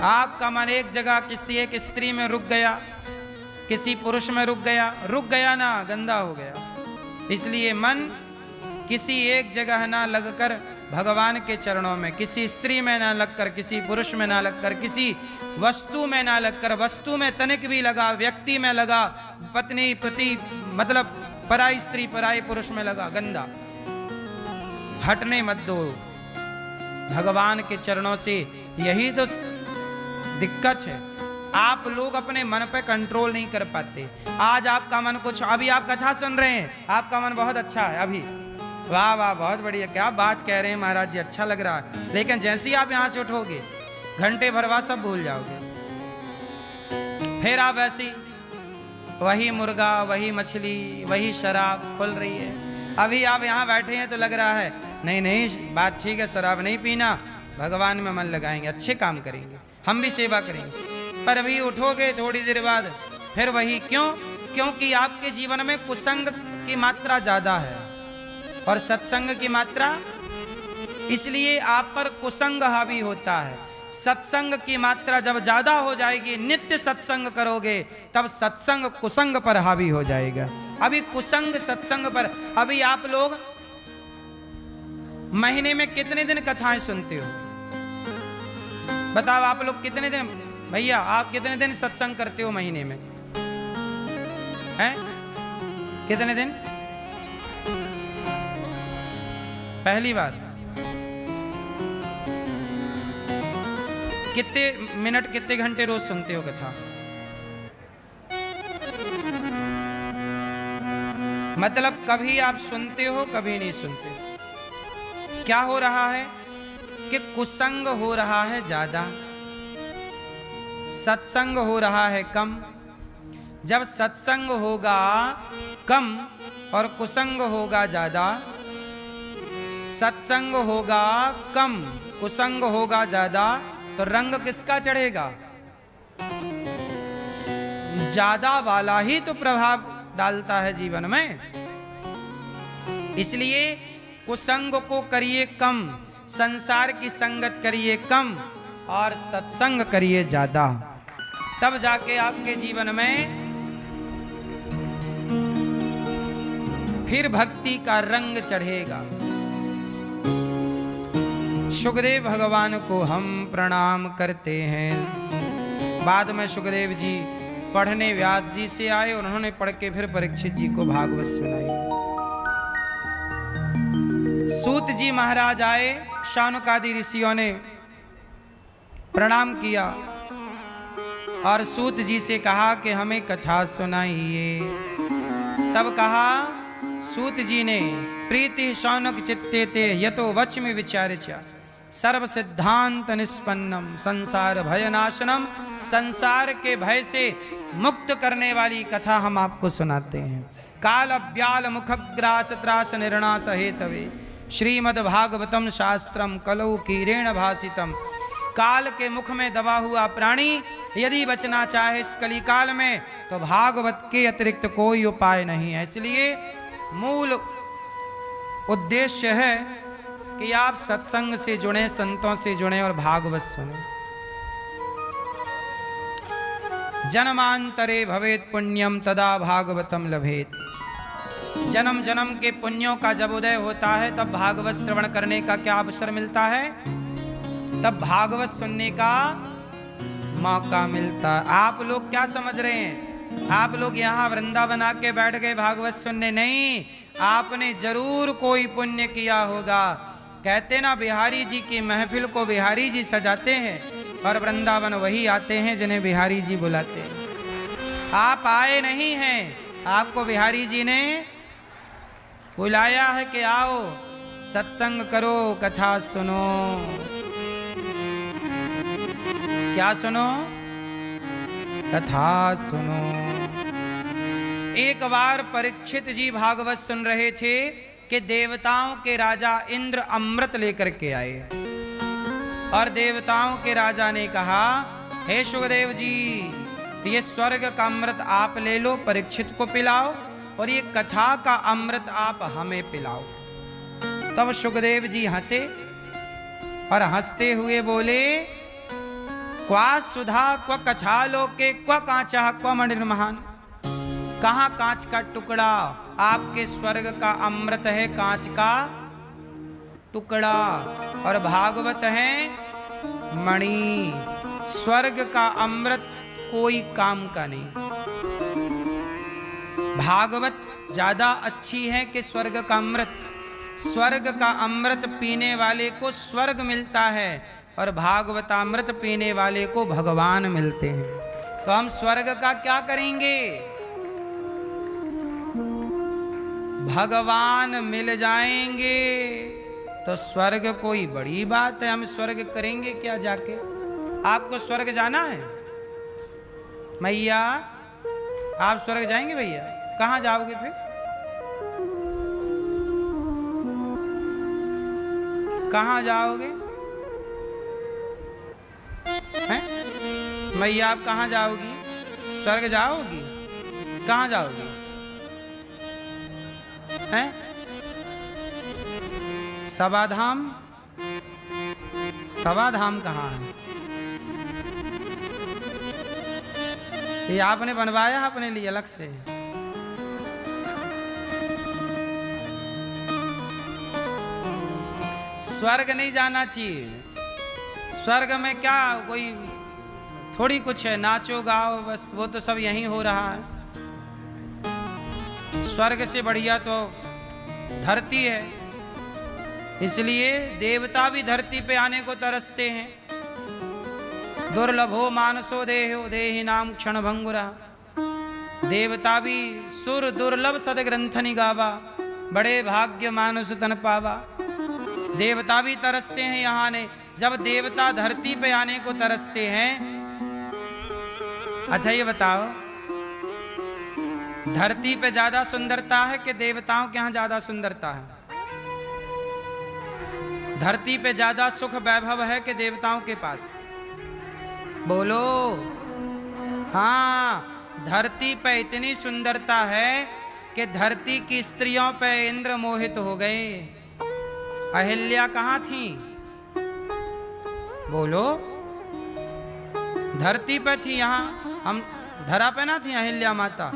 आपका मन एक जगह किसी एक स्त्री में रुक गया, किसी पुरुष में रुक गया ना, गंदा हो गया। इसलिए मन किसी एक जगह ना लगकर भगवान के चरणों में, किसी स्त्री में ना लगकर, किसी पुरुष में ना लगकर, किसी वस्तु में ना लगकर, वस्तु में तनिक भी लगा, व्यक्ति में लगा, पत्नी पति मतलब पराई स्त्री पराई पुरुष में लगा, गंदा, हटने मत दो भगवान के चरणों से। यही तो दिक्कत है, आप लोग अपने मन पे कंट्रोल नहीं कर पाते। आज आपका मन कुछ, अभी आप कथा सुन रहे हैं, आपका मन बहुत अच्छा है अभी, वाह वाह बहुत बढ़िया, क्या बात कह रहे हैं महाराज जी, अच्छा लग रहा है। लेकिन जैसे ही आप यहां से उठोगे, घंटे भरवा सब भूल जाओगे। फिर आप ऐसी वही मुर्गा, वही मछली, वही शराब खुल रही है। अभी आप यहाँ बैठे हैं तो लग रहा है नहीं नहीं बात ठीक है, शराब नहीं पीना, भगवान में मन लगाएंगे, अच्छे काम करेंगे, हम भी सेवा करेंगे। पर अभी उठोगे थोड़ी देर बाद फिर वही, क्यों? क्योंकि आपके जीवन में कुसंग की मात्रा ज्यादा है और सत्संग की मात्रा, इसलिए आप पर कुसंग हावी होता है। सत्संग की मात्रा जब ज्यादा हो जाएगी, नित्य सत्संग करोगे, तब सत्संग कुसंग पर हावी हो जाएगा। अभी कुसंग सत्संग पर, अभी आप लोग महीने में कितने दिन कथाएं सुनते हो? बताओ आप लोग कितने दिन, भैया आप कितने दिन सत्संग करते हो महीने में? हैं? कितने दिन? पहली बार? कितने मिनट, कितने घंटे रोज सुनते हो कथा? मतलब कभी आप सुनते हो, कभी नहीं सुनते। क्या हो रहा है कि कुसंग हो रहा है ज्यादा, सत्संग हो रहा है कम। जब सत्संग होगा कम और कुसंग होगा ज्यादा, सत्संग होगा कम कुसंग होगा ज्यादा, तो रंग किसका चढ़ेगा? ज्यादा वाला ही तो प्रभाव डालता है जीवन में। इसलिए कुसंग को करिए कम, संसार की संगत करिए कम और सत्संग करिए ज्यादा, तब जाके आपके जीवन में फिर भक्ति का रंग चढ़ेगा। सुखदेव भगवान को हम प्रणाम करते हैं। बाद में सुखदेव जी पढ़ने व्यास जी से आए और उन्होंने पढ़ के फिर परीक्षित जी को भागवत सुनाई। सूत जी महाराज आए, शानुकादि ऋषियों ने प्रणाम किया और सूत जी से कहा कि हमें कथा सुनाइए। तब कहा सूत जी ने, प्रीति शौनक चित्ते ते यतो वच्मि विचार्य सर्व सिद्धांत निष्पन्नम संसार भयनाशनम, संसार के भय से मुक्त करने वाली कथा हम आपको सुनाते हैं। काल अव्याल मुखग्रास त्रास निर्णास हेतवे श्रीमद् भागवतम शास्त्रम कलौ कीरेण भासितम। काल के मुख में दबा हुआ प्राणी यदि बचना चाहे इस कलिकाल में, तो भागवत के अतिरिक्त कोई उपाय नहीं है। इसलिए मूल उद्देश्य है कि आप सत्संग से जुड़े, संतों से जुड़े और भागवत सुने। जन्मांतरे भवेत पुण्यम तदा भागवतम लभेत। जन्म जन्म के पुण्यों का जब उदय होता है, तब भागवत श्रवण करने का क्या अवसर मिलता है? तब भागवत सुनने का मौका मिलता है। आप लोग क्या समझ रहे हैं? आप लोग यहाँ वृंदावन आके बैठ गए भागवत सुनने? नहीं, आपने जरूर कोई पुण्य किया होगा। कहते ना, बिहारी जी की महफिल को बिहारी जी सजाते हैं और वृंदावन वही आते हैं जिन्हें बिहारी जी बुलाते हैं। आप आए नहीं हैं, आपको बिहारी जी ने बुलाया है कि आओ सत्संग करो, कथा सुनो। क्या सुनो? कथा सुनो। एक बार परीक्षित जी भागवत सुन रहे थे कि देवताओं के राजा इंद्र अमृत लेकर के आए और देवताओं के राजा ने कहा, हे सुखदेव जी, ये स्वर्ग का अमृत आप ले लो, परीक्षित को पिलाओ, और ये कथा का अमृत आप हमें पिलाओ। तब सुखदेव जी हंसे और हंसते हुए बोले, क्वा सुधा क्व कथा लोके क्व कांचा क्व मणिर्महान। कहाँ कांच का टुकड़ा? आपके स्वर्ग का अमृत है कांच का टुकड़ा और भागवत है मणि। स्वर्ग का अमृत कोई काम का नहीं। भागवत ज्यादा अच्छी है कि स्वर्ग का अमृत। स्वर्ग का अमृत पीने वाले को स्वर्ग मिलता है और भागवतामृत पीने वाले को भगवान मिलते हैं। तो हम स्वर्ग का क्या करेंगे? भगवान मिल जाएंगे तो स्वर्ग कोई बड़ी बात है। हम स्वर्ग करेंगे क्या जाके? आपको स्वर्ग जाना है? मैया आप स्वर्ग जाएंगे भैया? कहाँ जाओगे फिर? कहाँ जाओगे? हैं? मैया आप कहाँ जाओगी? स्वर्ग जाओगी? कहाँ जाओगी? हैं? सभाधाम? सभाधाम कहाँ है? ये आपने बनवाया अपने लिए अलग से? स्वर्ग नहीं जाना चाहिए। स्वर्ग में क्या कोई थोड़ी कुछ है, नाचो गाओ बस, वो तो सब यहीं हो रहा है। स्वर्ग से बढ़िया तो धरती है, इसलिए देवता भी धरती पे आने को तरसते हैं। दुर्लभो मानसो देहो देहि नाम क्षण भंगुरा। देवता भी सुर दुर्लभ सदग्रंथ निगावा, बड़े भाग्य मानुष तन पावा। देवता भी तरसते हैं यहाँ ने। जब देवता धरती पे आने को तरसते हैं, अच्छा ये बताओ, धरती पे ज्यादा सुंदरता है कि देवताओं के यहाँ ज्यादा सुंदरता है? धरती पे ज्यादा सुख वैभव है कि देवताओं के पास? बोलो। हाँ, धरती पे इतनी सुंदरता है कि धरती की स्त्रियों पे इंद्र मोहित हो गए। अहिल्या कहाँ थी? बोलो। धरती पे थी, यहाँ हम धरा पे ना थी अहिल्या माता।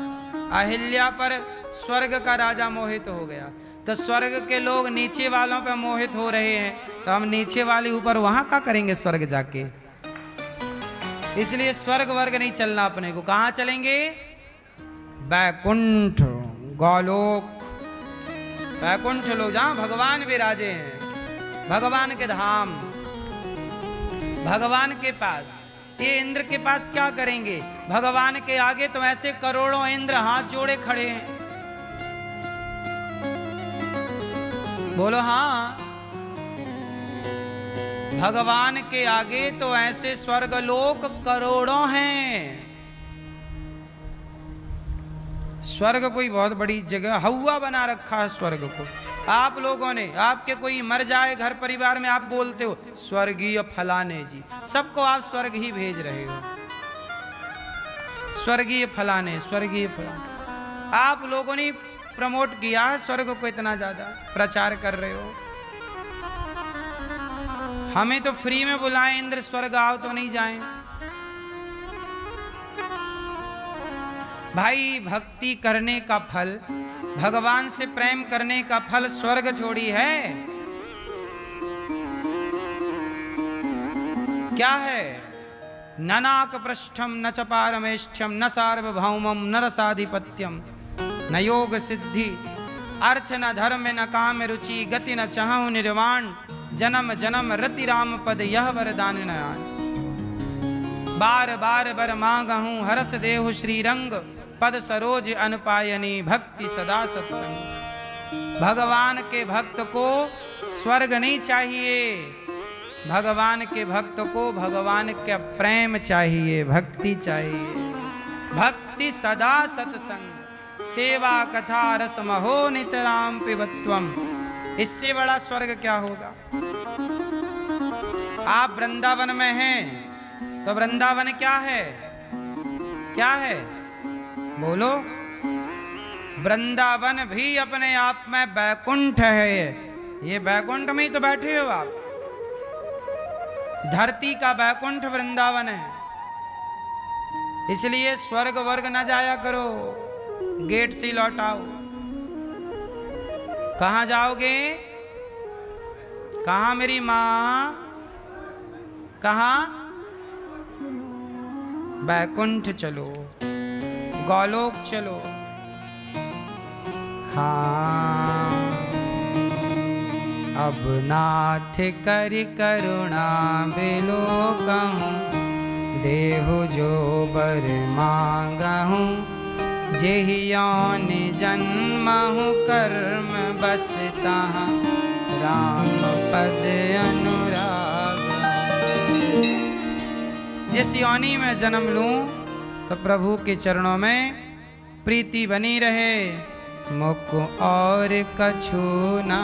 अहिल्या पर स्वर्ग का राजा मोहित हो गया। तो स्वर्ग के लोग नीचे वालों पे मोहित हो रहे हैं, तो हम नीचे वाले ऊपर वहां क्या करेंगे स्वर्ग जाके? इसलिए स्वर्ग वर्ग नहीं चलना अपने को। कहाँ चलेंगे? बैकुंठ, गोलोक। बैकुंठ लोग जहां भगवान विराजे हैं, भगवान के धाम, भगवान के पास। ये इंद्र के पास क्या करेंगे? भगवान के आगे तो ऐसे करोड़ों इंद्र हाथ जोड़े खड़े हैं। बोलो हाँ। भगवान के आगे तो ऐसे स्वर्ग लोक करोड़ों हैं। स्वर्ग कोई बहुत बड़ी जगह, हवा बना रखा है स्वर्ग को। आप लोगों ने, आपके कोई मर जाए घर परिवार में, आप बोलते हो स्वर्गीय फलाने जी, सबको आप स्वर्ग ही भेज रहे हो। स्वर्गीय फलाने, स्वर्गीय फलाने। आप लोगों ने प्रमोट किया है स्वर्ग को, इतना ज्यादा प्रचार कर रहे हो। हमें तो फ्री में बुलाएं, इंद्र स्वर्ग आओ तो नहीं जाएं। भाई भक्ति करने का फल, भगवान से प्रेम करने का फल स्वर्ग थोड़ी है। क्या है? न नाक पृष्ठम न च पारमेष्ठ्यम न सार्वभौमम न रसाधिपत्यम न योग सिद्धि अर्थ न धर्म न काम रुचि गति न चाहु निर्वाण जन्म जन्म रति राम पद यह वरदान नयान। बार बार बर मांगहूँ हरस देहु श्री रंग पद सरोज अनपायनी भक्ति सदा सत्संग। भगवान के भक्त को स्वर्ग नहीं चाहिए, भगवान के भक्त को भगवान का प्रेम चाहिए, भक्ति चाहिए। भक्ति सदा सत्संग सेवा कथा रस महो नितराम पिबत्वम। इससे बड़ा स्वर्ग क्या होगा? आप वृंदावन में हैं तो वृंदावन क्या है? क्या है? बोलो। वृंदावन भी अपने आप में बैकुंठ है। ये बैकुंठ में ही तो बैठे हो आप। धरती का बैकुंठ वृंदावन है। इसलिए स्वर्ग वर्ग न जाया करो, गेट से लौट आओ। कहां जाओगे? कहाँ मेरी माँ? कहाँ? बैकुंठ चलो, गोलोक चलो। हाँ, अब नाथ कर करुणा बिलोकहूँ, देहु जो बर मांगहूँ, जेहि यौन जन्महु कर्म बसता राम पद अनुराग। जिस योनि में जन्म लूं तो प्रभु के चरणों में प्रीति बनी रहे, मुख और कछु ना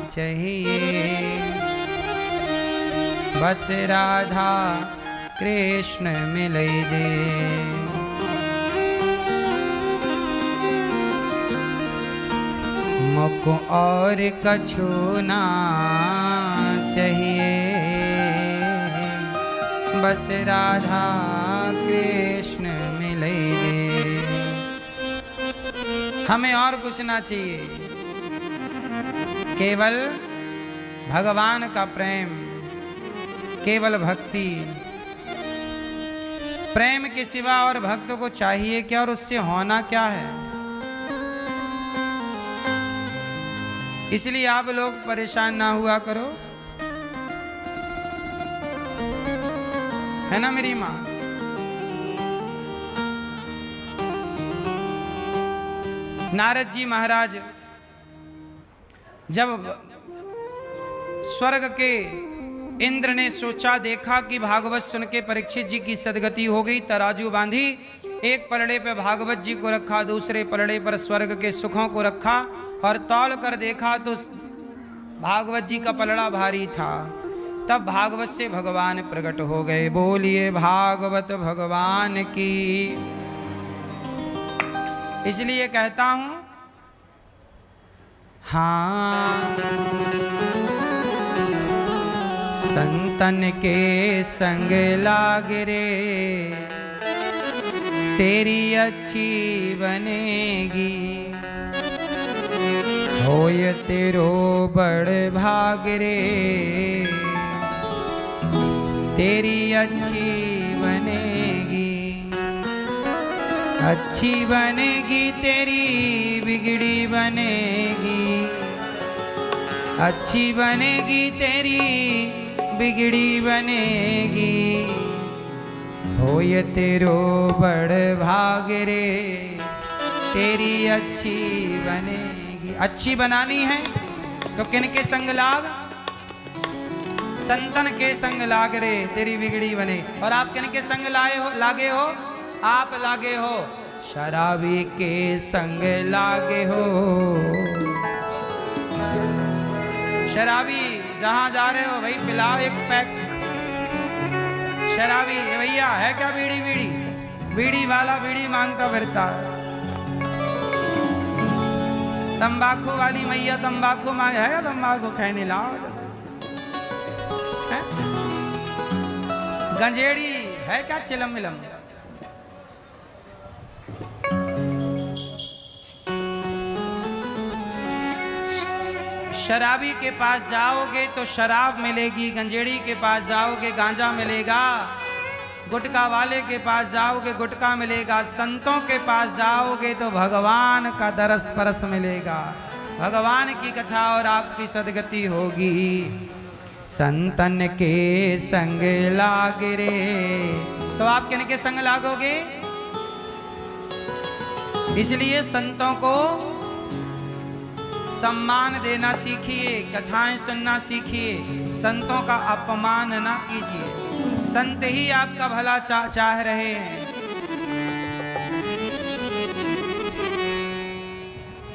चाहिए, बस राधा कृष्ण मिलै दे। मुख और कछु ना चाहिए, बस राधा कृष्ण मिलै दे। हमें और कुछ ना चाहिए, केवल भगवान का प्रेम, केवल भक्ति। प्रेम के सिवा और भक्त को चाहिए क्या, और उससे होना क्या है? इसलिए आप लोग परेशान ना हुआ करो, है ना मेरी माँ? नारद जी महाराज जब स्वर्ग के इंद्र ने सोचा, देखा कि भागवत सुन के परीक्षित जी की सदगति हो गई, तराजू बांधी, एक पलड़े पे भागवत जी को रखा, दूसरे पलड़े पर स्वर्ग के सुखों को रखा, और तौल कर देखा तो भागवत जी का पलड़ा भारी था। तब भागवत से भगवान प्रकट हो गए। बोलिए भागवत भगवान की। इसलिए कहता हूं, हाँ, संतन के संग लाग रे, तेरी अच्छी बनेगी, होय तेरो बड़ भाग रे, तेरी अच्छी बनेगी। अच्छी बनेगी तेरी बिगड़ी बनेगी, अच्छी बनेगी तेरी बिगड़ी बनेगी, होय तेरो बड़ भाग रे, तेरी अच्छी बनेगी। अच्छी बनानी है तो किनके संग लाग? संतन के संग लाग रे, तेरी बिगड़ी बने। और आप किनके संग लागे हो? आप लागे हो शराबी के संग लागे हो। शराबी जहां जा रहे हो भाई पिलाओ एक पैक। शराबी भैया है क्या बीड़ी? बीड़ी बीड़ी वाला बीड़ी मांगता फिरता। तंबाकू वाली मैया तंबाकू मांगे, है तंबाकू खाने लाओ। गंजेड़ी है क्या? चिलम मिलम। शराबी के पास जाओगे तो शराब मिलेगी, गंजेड़ी के पास जाओगे गांजा मिलेगा, गुटखा वाले के पास जाओगे गुटखा मिलेगा, संतों के पास जाओगे तो भगवान का दरस परस मिलेगा, भगवान की कथा और आपकी सदगति होगी। संतन के संग लाग रे, तो आप किनके संग लागोगे? इसलिए संतों को सम्मान देना सीखिए, कथाएं सुनना सीखिए, संतों का अपमान ना कीजिए। संत ही आपका भला चाह रहे हैं।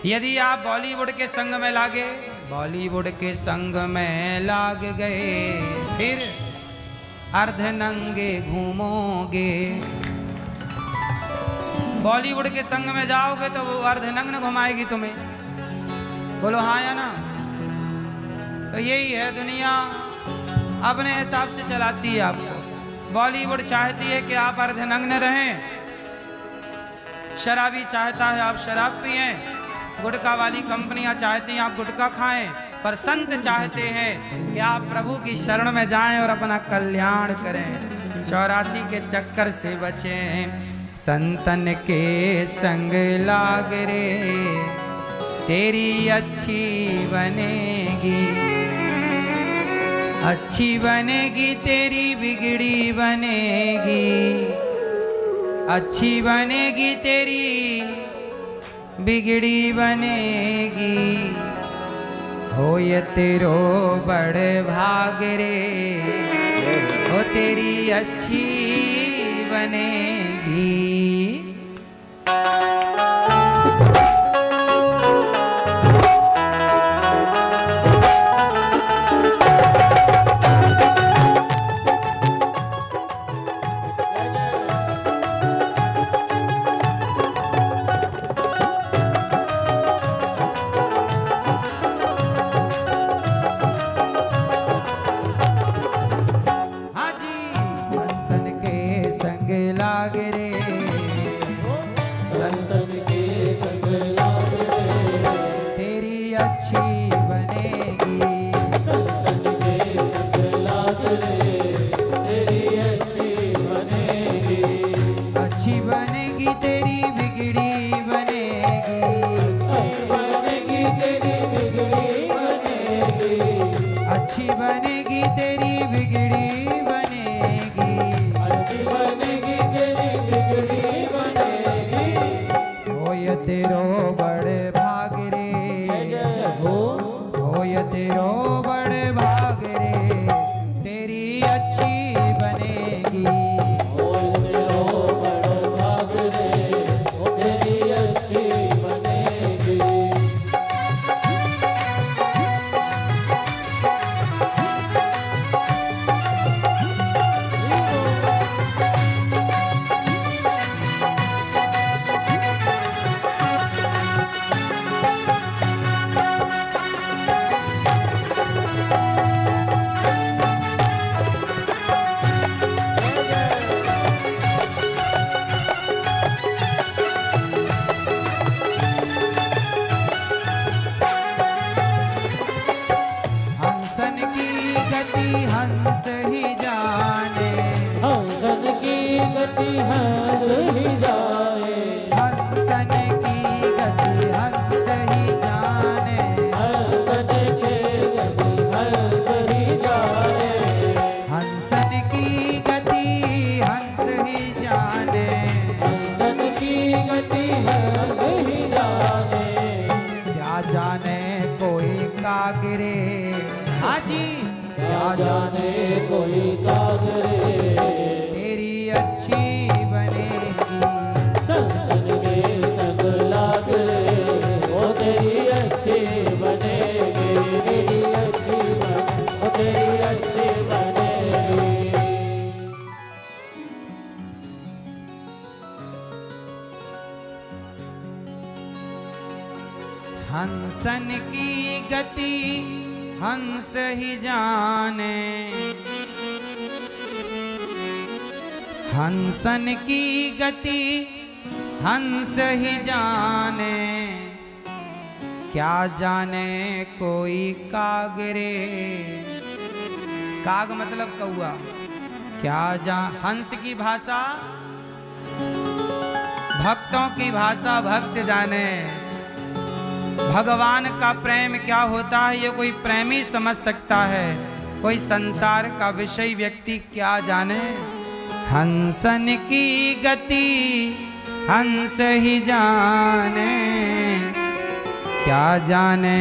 यदि आप बॉलीवुड के संग में लागे, बॉलीवुड के संग में लाग गए, फिर अर्धनंगे घूमोगे। बॉलीवुड के संग में जाओगे तो वो अर्धनग्न घुमाएगी तुम्हें। बोलो हाँ या ना? तो यही है, दुनिया अपने हिसाब से चलाती है आपको। बॉलीवुड चाहती है कि आप अर्धनग्न रहें, शराबी चाहता है आप शराब पिएं, गुटखा वाली कंपनियां चाहती हैं आप गुटखा खाएं, पर संत चाहते हैं कि आप प्रभु की शरण में जाएं और अपना कल्याण करें, 84 के चक्कर से बचें। संतन के संग लाग रे तेरी अच्छी बनेगी, अच्छी बनेगी तेरी बिगड़ी बनेगी, अच्छी बनेगी तेरी बिगड़ी बनेगी। हो ये तेरो बड़ भाग रे, हो तेरी अच्छी बनेगी। अच्छी बनेगी तेरी बिगड़ी बनेगी, अच्छी बनेगी तेरी बिगड़ी बनेगी। हो ये तेरो बड़े भाग रे, हो ये तेरो बड़े भाग रे तेरी अच्छी बनेगी। हो तेरो बड़े भाग रे, हो तेरी अच्छी बनेगी। हंस ही जाने, हंसन की गति हंस ही जाए, हंसन की गति हंस ही जाने, हंसन के गति हंस ही जाए, हंसन की गति हंस ही जाने, हंसन की गति हंस ही जाने। क्या जाने कोई कागरे, हाजी क्या जाने कोई कागरे तेरी अच्छी बनेगी। संतन के संग लाग रे, वो तेरी अच्छी बनेगी, तेरी अच्छी वो तेरी अच्छी बनेगी। हंसन की गति हंस ही जाने, हंसन की गति हंस ही जाने, क्या जाने कोई कागरे, काग मतलब कौआ, क्या हंस की भाषा भक्तों की भाषा भक्त जाने। भगवान का प्रेम क्या होता है ये कोई प्रेमी समझ सकता है, कोई संसार का विषय व्यक्ति क्या जाने। हंसन की गति हंस ही जाने, क्या जाने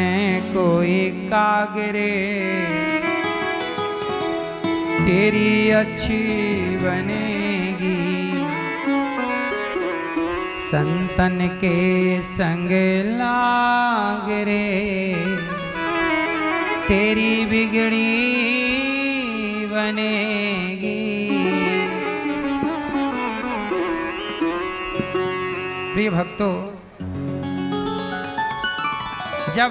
कोई कागरे तेरी अच्छी बनेगी। संतन के संग लाग रे तेरी बिगड़ी बनेगी। प्रिय भक्तों, जब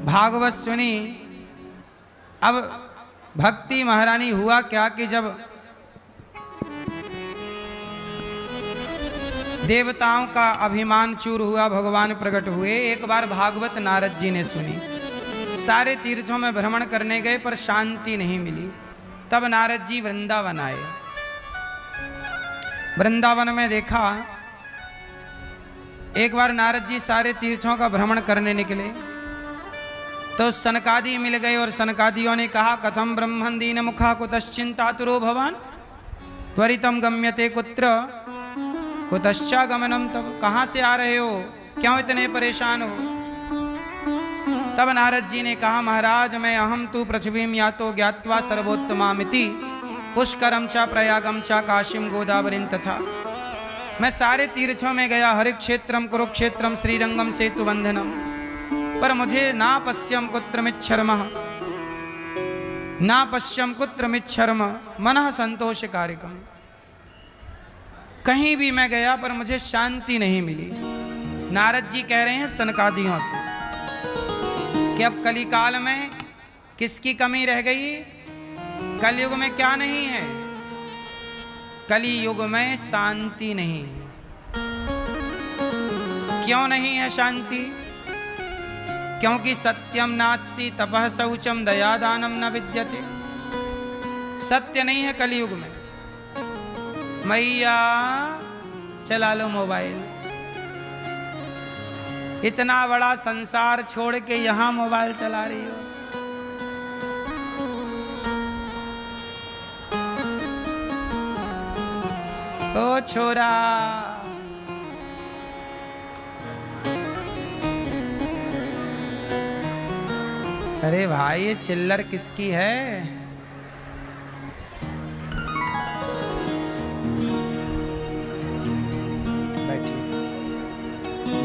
भागवत सुनी, अब भक्ति महारानी हुआ क्या कि जब देवताओं का अभिमान चूर हुआ, भगवान प्रकट हुए। एक बार भागवत नारद जी ने सुनी, सारे तीर्थों में भ्रमण करने गए पर शांति नहीं मिली। तब नारद जी वृंदावन आए। वृंदावन में देखा, एक बार नारद जी सारे तीर्थों का भ्रमण करने निकले तो सनकादि मिल गए और सनकादियों ने कहा, कथम ब्रह्मण दीन मुखा कुतश्चिंतातुरो भवान त्वरितम गम्यते कुत्र कुतश्चा गमनम। तब कहाँ से आ रहे हो, क्यों इतने परेशान हो? तब नारद जी ने कहा, महाराज मैं अहम तु पृथ्वीम यातो ज्ञात्वा सर्वोत्तमामिति पुष्करम च प्रयागम च काशीम गोदावरीम तथा। मैं सारे तीर्थों में गया, हरिक्षेत्रम कुरुक्षेत्रम श्रीरंगम सेतुबंधनम, पर मुझे ना पश्यम कुत्रमिच्छर्म ना पश्यम कुत्रमिच्छर्म मनः संतोष कार्यकम। कहीं भी मैं गया पर मुझे शांति नहीं मिली। नारद जी कह रहे हैं सनकादियों से कि अब कलिकाल में किसकी कमी रह गई? कलयुग में क्या नहीं है? कलियुग में शांति नहीं। क्यों नहीं है शांति? क्योंकि सत्यम नास्ति तपः शौचम दया दानम न विद्यते। सत्य नहीं है कलयुग में। मैया चला लो मोबाइल, इतना बड़ा संसार छोड़ के यहां मोबाइल चला रही हो। ओ छोरा, अरे भाई ये चिल्लर किसकी है?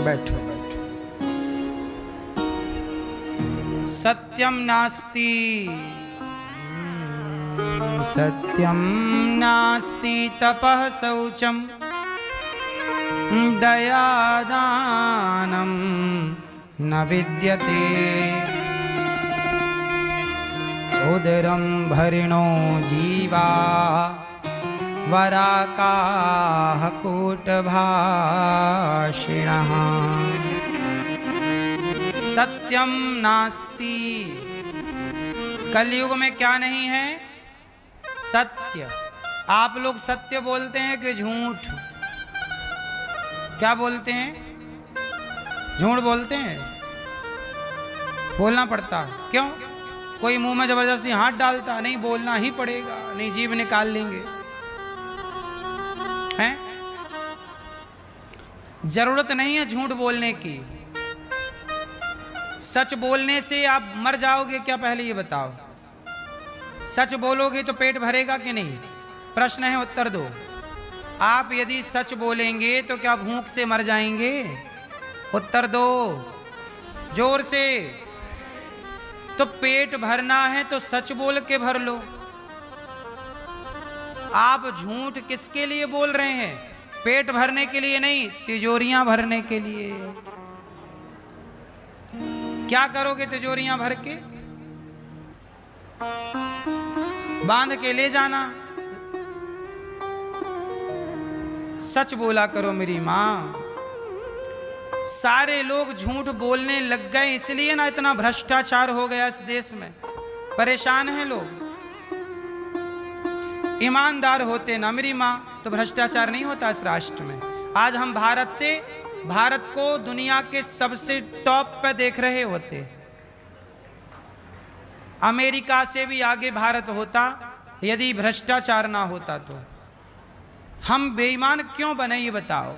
बैठो बैठो। सत्यम नास्ति सत्यम नास्ति तपः शौचम दया दानम न विद्यते। उदरम भरिणो जीवा वराकाः कूटभाषिणः। सत्यम नास्ति, कलयुग में क्या नहीं है? सत्य। आप लोग सत्य बोलते हैं कि झूठ? क्या बोलते हैं? झूठ बोलते हैं। बोलना पड़ता है। क्यों? कोई मुंह में जबरदस्ती हाथ डालता नहीं, बोलना ही पड़ेगा, नहीं जीभ निकाल लेंगे। हैं? जरूरत नहीं है झूठ बोलने की। सच बोलने से आप मर जाओगे क्या? पहले ये बताओ। सच बोलोगे तो पेट भरेगा कि नहीं? प्रश्न है, उत्तर दो। आप यदि सच बोलेंगे तो क्या भूख से मर जाएंगे? उत्तर दो जोर से। तो पेट भरना है तो सच बोल के भर लो। आप झूठ किसके लिए बोल रहे हैं? पेट भरने के लिए नहीं, तिजोरियां भरने के लिए। क्या करोगे तिजोरियां भर के? बांध के ले जाना। सच बोला करो मेरी मां। सारे लोग झूठ बोलने लग गए, इसलिए ना इतना भ्रष्टाचार हो गया इस देश में। परेशान हैं लोग। ईमानदार होते ना मेरी मां तो भ्रष्टाचार नहीं होता इस राष्ट्र में। आज हम भारत को दुनिया के सबसे टॉप पे देख रहे होते। अमेरिका से भी आगे भारत होता यदि भ्रष्टाचार ना होता तो। हम बेईमान क्यों बने ये बताओ।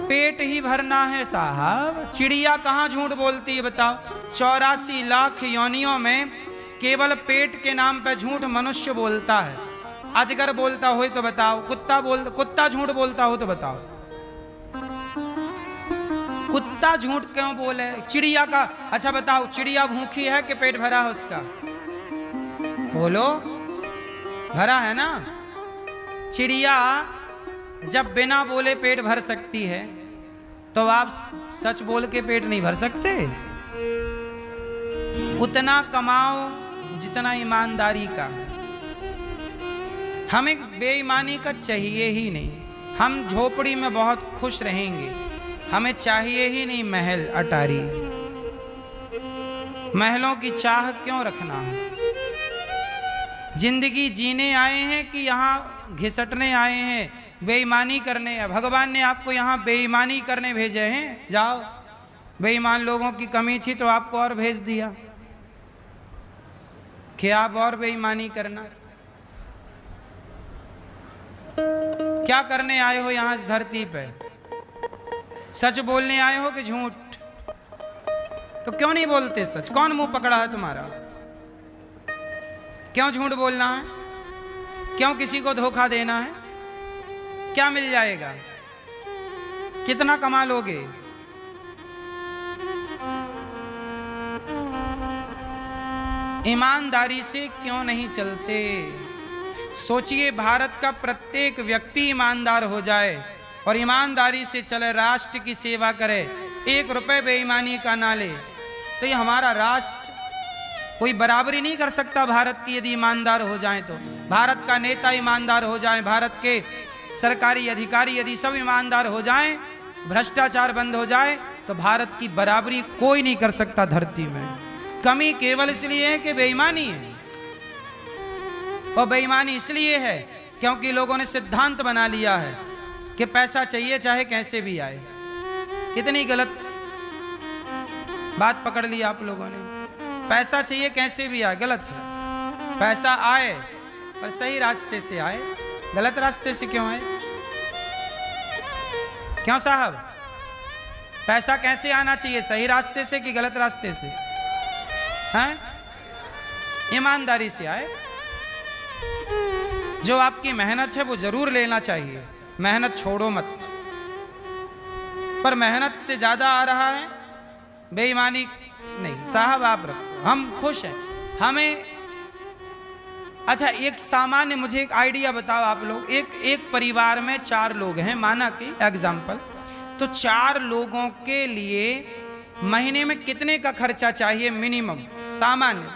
पेट ही भरना है साहब। चिड़िया कहाँ झूठ बोलती है बताओ। 84 लाख योनियों में केवल पेट के नाम पे झूठ मनुष्य बोलता है। अजगर बोलता हो तो बताओ, कुत्ता झूठ बोलता हो तो बताओ। कुत्ता झूठ क्यों बोले? चिड़िया का अच्छा बताओ, चिड़िया भूखी है कि पेट भरा है उसका? बोलो, भरा है ना। चिड़िया जब बिना बोले पेट भर सकती है तो आप सच बोल के पेट नहीं भर सकते। उतना कमाओ जितना ईमानदारी का। हमें बेईमानी का चाहिए ही नहीं। हम झोपड़ी में बहुत खुश रहेंगे। हमें चाहिए ही नहीं महल अटारी। महलों की चाह क्यों रखना है? जिंदगी जीने आए हैं कि यहाँ घिसटने आए हैं, बेईमानी करने? भगवान ने आपको यहाँ बेईमानी करने भेजे हैं। जाओ, बेईमान लोगों की कमी थी तो आपको और भेज दिया कि आप और बेईमानी करना। क्या करने आए हो यहाँ इस धरती पे? सच बोलने आए हो कि झूठ? तो क्यों नहीं बोलते सच? कौन मुंह पकड़ा है तुम्हारा? क्यों झूठ बोलना है? क्यों किसी को धोखा देना है? क्या मिल जाएगा? कितना कमा लोगे? ईमानदारी से क्यों नहीं चलते? सोचिए, भारत का प्रत्येक व्यक्ति ईमानदार हो जाए और ईमानदारी से चले, राष्ट्र की सेवा करे, 1 रुपए बेईमानी का ना ले, तो ये हमारा राष्ट्र कोई बराबरी नहीं कर सकता भारत की। यदि ईमानदार हो जाए तो भारत का नेता ईमानदार हो जाए, भारत के सरकारी अधिकारी यदि सब ईमानदार हो जाएं, भ्रष्टाचार बंद हो जाए, तो भारत की बराबरी कोई नहीं कर सकता धरती में। कमी केवल इसलिए है कि बेईमानी है, और बेईमानी इसलिए है क्योंकि लोगों ने सिद्धांत बना लिया है कि पैसा चाहिए चाहे कैसे भी आए। कितनी गलत बात पकड़ ली आप लोगों ने। पैसा चाहिए कैसे भी आए, गलत है। पैसा आए पर सही रास्ते से आए, गलत रास्ते से क्यों आए? क्यों साहब? पैसा कैसे आना चाहिए, सही रास्ते से कि गलत रास्ते से? हैं? ईमानदारी से आए। जो आपकी मेहनत है वो जरूर लेना चाहिए, मेहनत छोड़ो मत। पर मेहनत से ज्यादा आ रहा है, बेईमानी नहीं साहब, आप रखो, हम खुश हैं। हमें अच्छा, एक सामान्य मुझे एक आइडिया बताओ आप लोग। एक परिवार में 4 लोग हैं, माना कि एग्जाम्पल, तो 4 लोगों के लिए महीने में कितने का खर्चा चाहिए मिनिमम, सामान्य,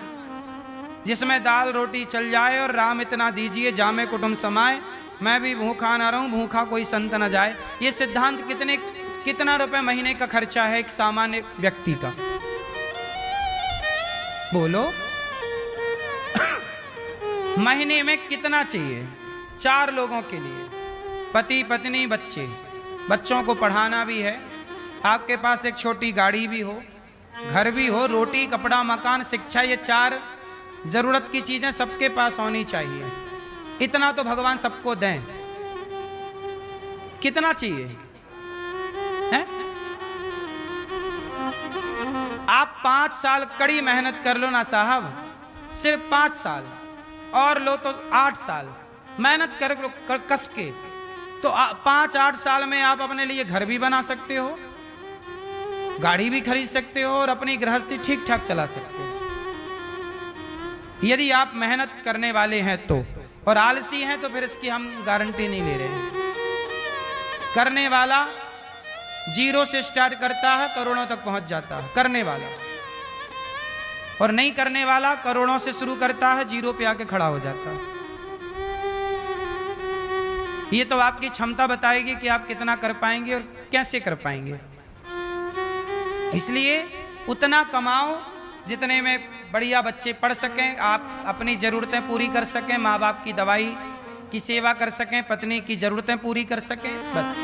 जिसमें दाल रोटी चल जाए और राम इतना दीजिए जामे कुटुंब समाए, मैं भी भूखा ना रहूं, भूखा कोई संत न जाए। ये सिद्धांत कितना रुपए महीने का खर्चा है एक सामान्य व्यक्ति का? बोलो, महीने में कितना चाहिए 4 लोगों के लिए? पति पत्नी बच्चे, बच्चों को पढ़ाना भी है, आपके पास एक छोटी गाड़ी भी हो, घर भी हो, रोटी कपड़ा मकान शिक्षा, ये 4 जरूरत की चीजें सबके पास होनी चाहिए। इतना तो भगवान सबको दें। कितना चाहिए है? आप 5 साल कड़ी मेहनत कर लो ना साहब, सिर्फ 5 साल, और लो तो 8 साल मेहनत कर कस के, तो 5-8 साल में आप अपने लिए घर भी बना सकते हो, गाड़ी भी खरीद सकते हो और अपनी गृहस्थी ठीक ठाक चला सकते हो, यदि आप मेहनत करने वाले हैं तो। और आलसी हैं तो फिर इसकी हम गारंटी नहीं ले रहे हैं। करने वाला 0 से स्टार्ट करता है, करोड़ों तक पहुंच जाता है, करने वाला। और नहीं करने वाला करोड़ों से शुरू करता है, 0 पे आके खड़ा हो जाता है। ये तो आपकी क्षमता बताएगी कि आप कितना कर पाएंगे और कैसे कर पाएंगे। इसलिए उतना कमाओ जितने में बढ़िया बच्चे पढ़ सकें, आप अपनी ज़रूरतें पूरी कर सकें, माँ बाप की दवाई की सेवा कर सकें, पत्नी की ज़रूरतें पूरी कर सकें, बस।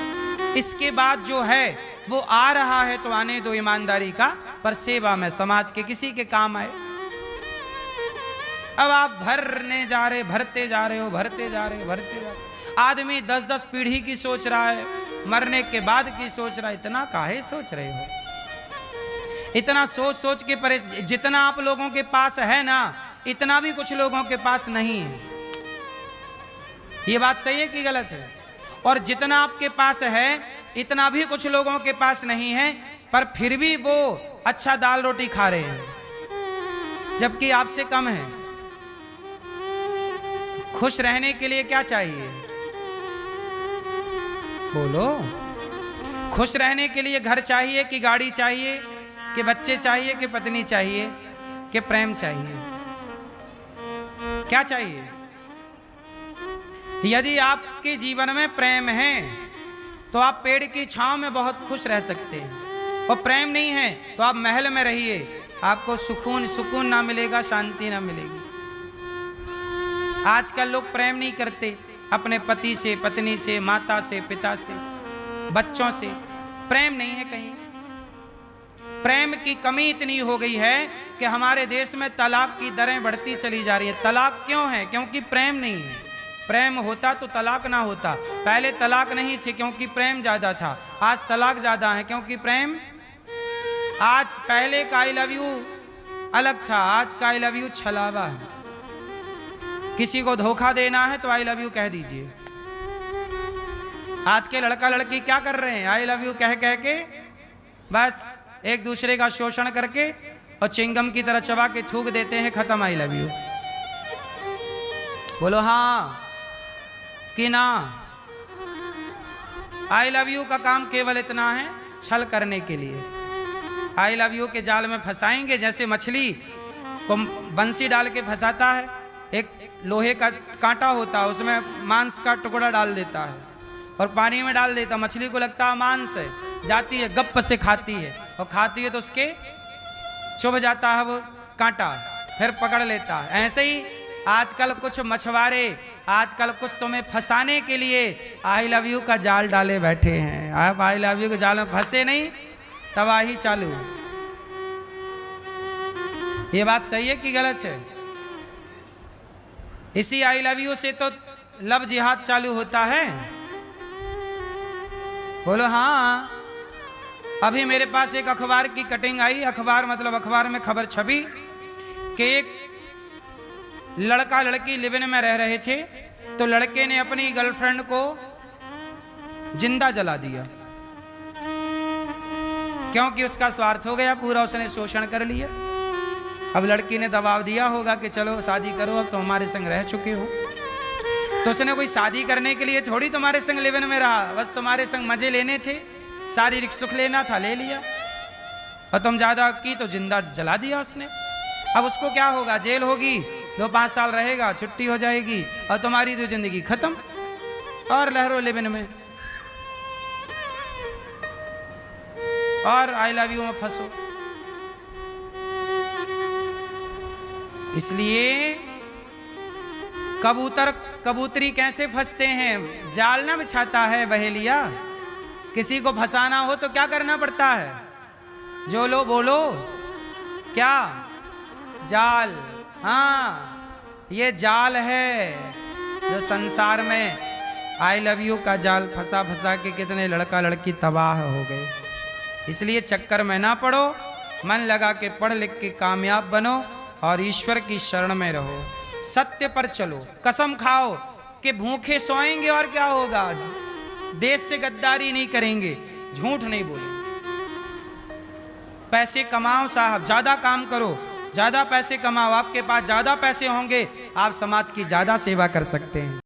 इसके बाद जो है वो आ रहा है तो आने दो ईमानदारी का, पर सेवा में समाज के किसी के काम आए। अब आप भरते जा रहे हो। आदमी 10-10 पीढ़ी की सोच रहा है, मरने के बाद की सोच रहा है। इतना काहे सोच रहे हो? इतना सोच के जितना आप लोगों के पास है ना, इतना भी कुछ लोगों के पास नहीं है। ये बात सही है कि गलत है? और जितना आपके पास है इतना भी कुछ लोगों के पास नहीं है, पर फिर भी वो अच्छा दाल रोटी खा रहे हैं, जबकि आपसे कम है। खुश रहने के लिए क्या चाहिए? बोलो, खुश रहने के लिए घर चाहिए कि गाड़ी चाहिए, कि बच्चे चाहिए, कि पत्नी चाहिए, कि प्रेम चाहिए? क्या चाहिए? यदि आपके जीवन में प्रेम है तो आप पेड़ की छांव में बहुत खुश रह सकते हैं, और प्रेम नहीं है तो आप महल में रहिए, आपको सुकून ना मिलेगा, शांति ना मिलेगी। आजकल लोग प्रेम नहीं करते अपने पति से, पत्नी से, माता से, पिता से, बच्चों से। प्रेम नहीं है कहीं। प्रेम की कमी इतनी हो गई है कि हमारे देश में तलाक की दरें बढ़ती चली जा रही है। तलाक क्यों है? क्योंकि प्रेम नहीं है। प्रेम होता तो तलाक ना होता। पहले तलाक नहीं थे क्योंकि प्रेम ज्यादा था। आज तलाक ज्यादा है क्योंकि प्रेम। आज पहले का आई लव यू अलग था, आज का आई लव यू छलावा है। किसी को धोखा देना है तो आई लव यू कह दीजिए। आज के लड़का लड़की क्या कर रहे हैं? आई लव यू कह कह के बस एक दूसरे का शोषण करके और चिंगम की तरह चबा के थूक देते हैं, खत्म आई लव यू। बोलो हाँ कि ना? आई लव यू का काम केवल इतना है, छल करने के लिए। आई लव यू के जाल में फंसाएंगे। जैसे मछली को बंसी डाल के फंसाता है, एक लोहे का कांटा होता है, उसमें मांस का टुकड़ा डाल देता है और पानी में डाल देता। मछली को लगता है मांस है, जाती है गप से खाती है और खाती है तो उसके चुभ जाता है वो कांटा, फिर पकड़ लेता है। ऐसे ही आजकल कुछ मछुआरे आजकल कुछ तुम्हें फंसाने के लिए आई लव यू का जाल डाले बैठे हैं। आप आई लव यू के जाल में फंसे नहीं, तबाही चालू। ये बात सही है कि गलत है? इसी आई लव यू से तो लव जिहाद चालू होता है। बोलो हाँ। अभी मेरे पास एक अखबार की कटिंग आई। अखबार मतलब अखबार में खबर छपी कि एक लड़का लड़की लिव इन में रह रहे थे, तो लड़के ने अपनी गर्लफ्रेंड को जिंदा जला दिया क्योंकि उसका स्वार्थ हो गया पूरा, उसने शोषण कर लिया। अब लड़की ने दबाव दिया होगा कि चलो शादी करो, अब तो हमारे संग रह चुके हो। तो उसने कोई शादी करने के लिए थोड़ी तुम्हारे संग लिव इन में रहा, बस तुम्हारे संग मजे लेने थे, शारीरिक सुख लेना था, ले लिया। और तुम ज्यादा की तो जिंदा जला दिया उसने। अब उसको क्या होगा? जेल होगी, 2-5 साल रहेगा, छुट्टी हो जाएगी और तुम्हारी तो जिंदगी खत्म और लहरों लिव इन में और आई लव यू में फंसो। इसलिए कबूतर कबूतरी कैसे फंसते हैं? जाल ना बिछाता है बहेलिया। किसी को फंसाना हो तो क्या करना पड़ता है? जो लो बोलो क्या? जाल। हाँ, ये जाल है जो संसार में आई लव यू का जाल फंसा फंसा के कितने लड़का लड़की तबाह हो गए। इसलिए चक्कर में ना पड़ो, मन लगा के पढ़ लिख के कामयाब बनो और ईश्वर की शरण में रहो। सत्य पर चलो, कसम खाओ कि भूखे सोएंगे और क्या होगा, देश से गद्दारी नहीं करेंगे, झूठ नहीं बोलेंगे। पैसे कमाओ साहब, ज्यादा काम करो, ज्यादा पैसे कमाओ, आपके पास ज्यादा पैसे होंगे, आप समाज की ज्यादा सेवा कर सकते हैं।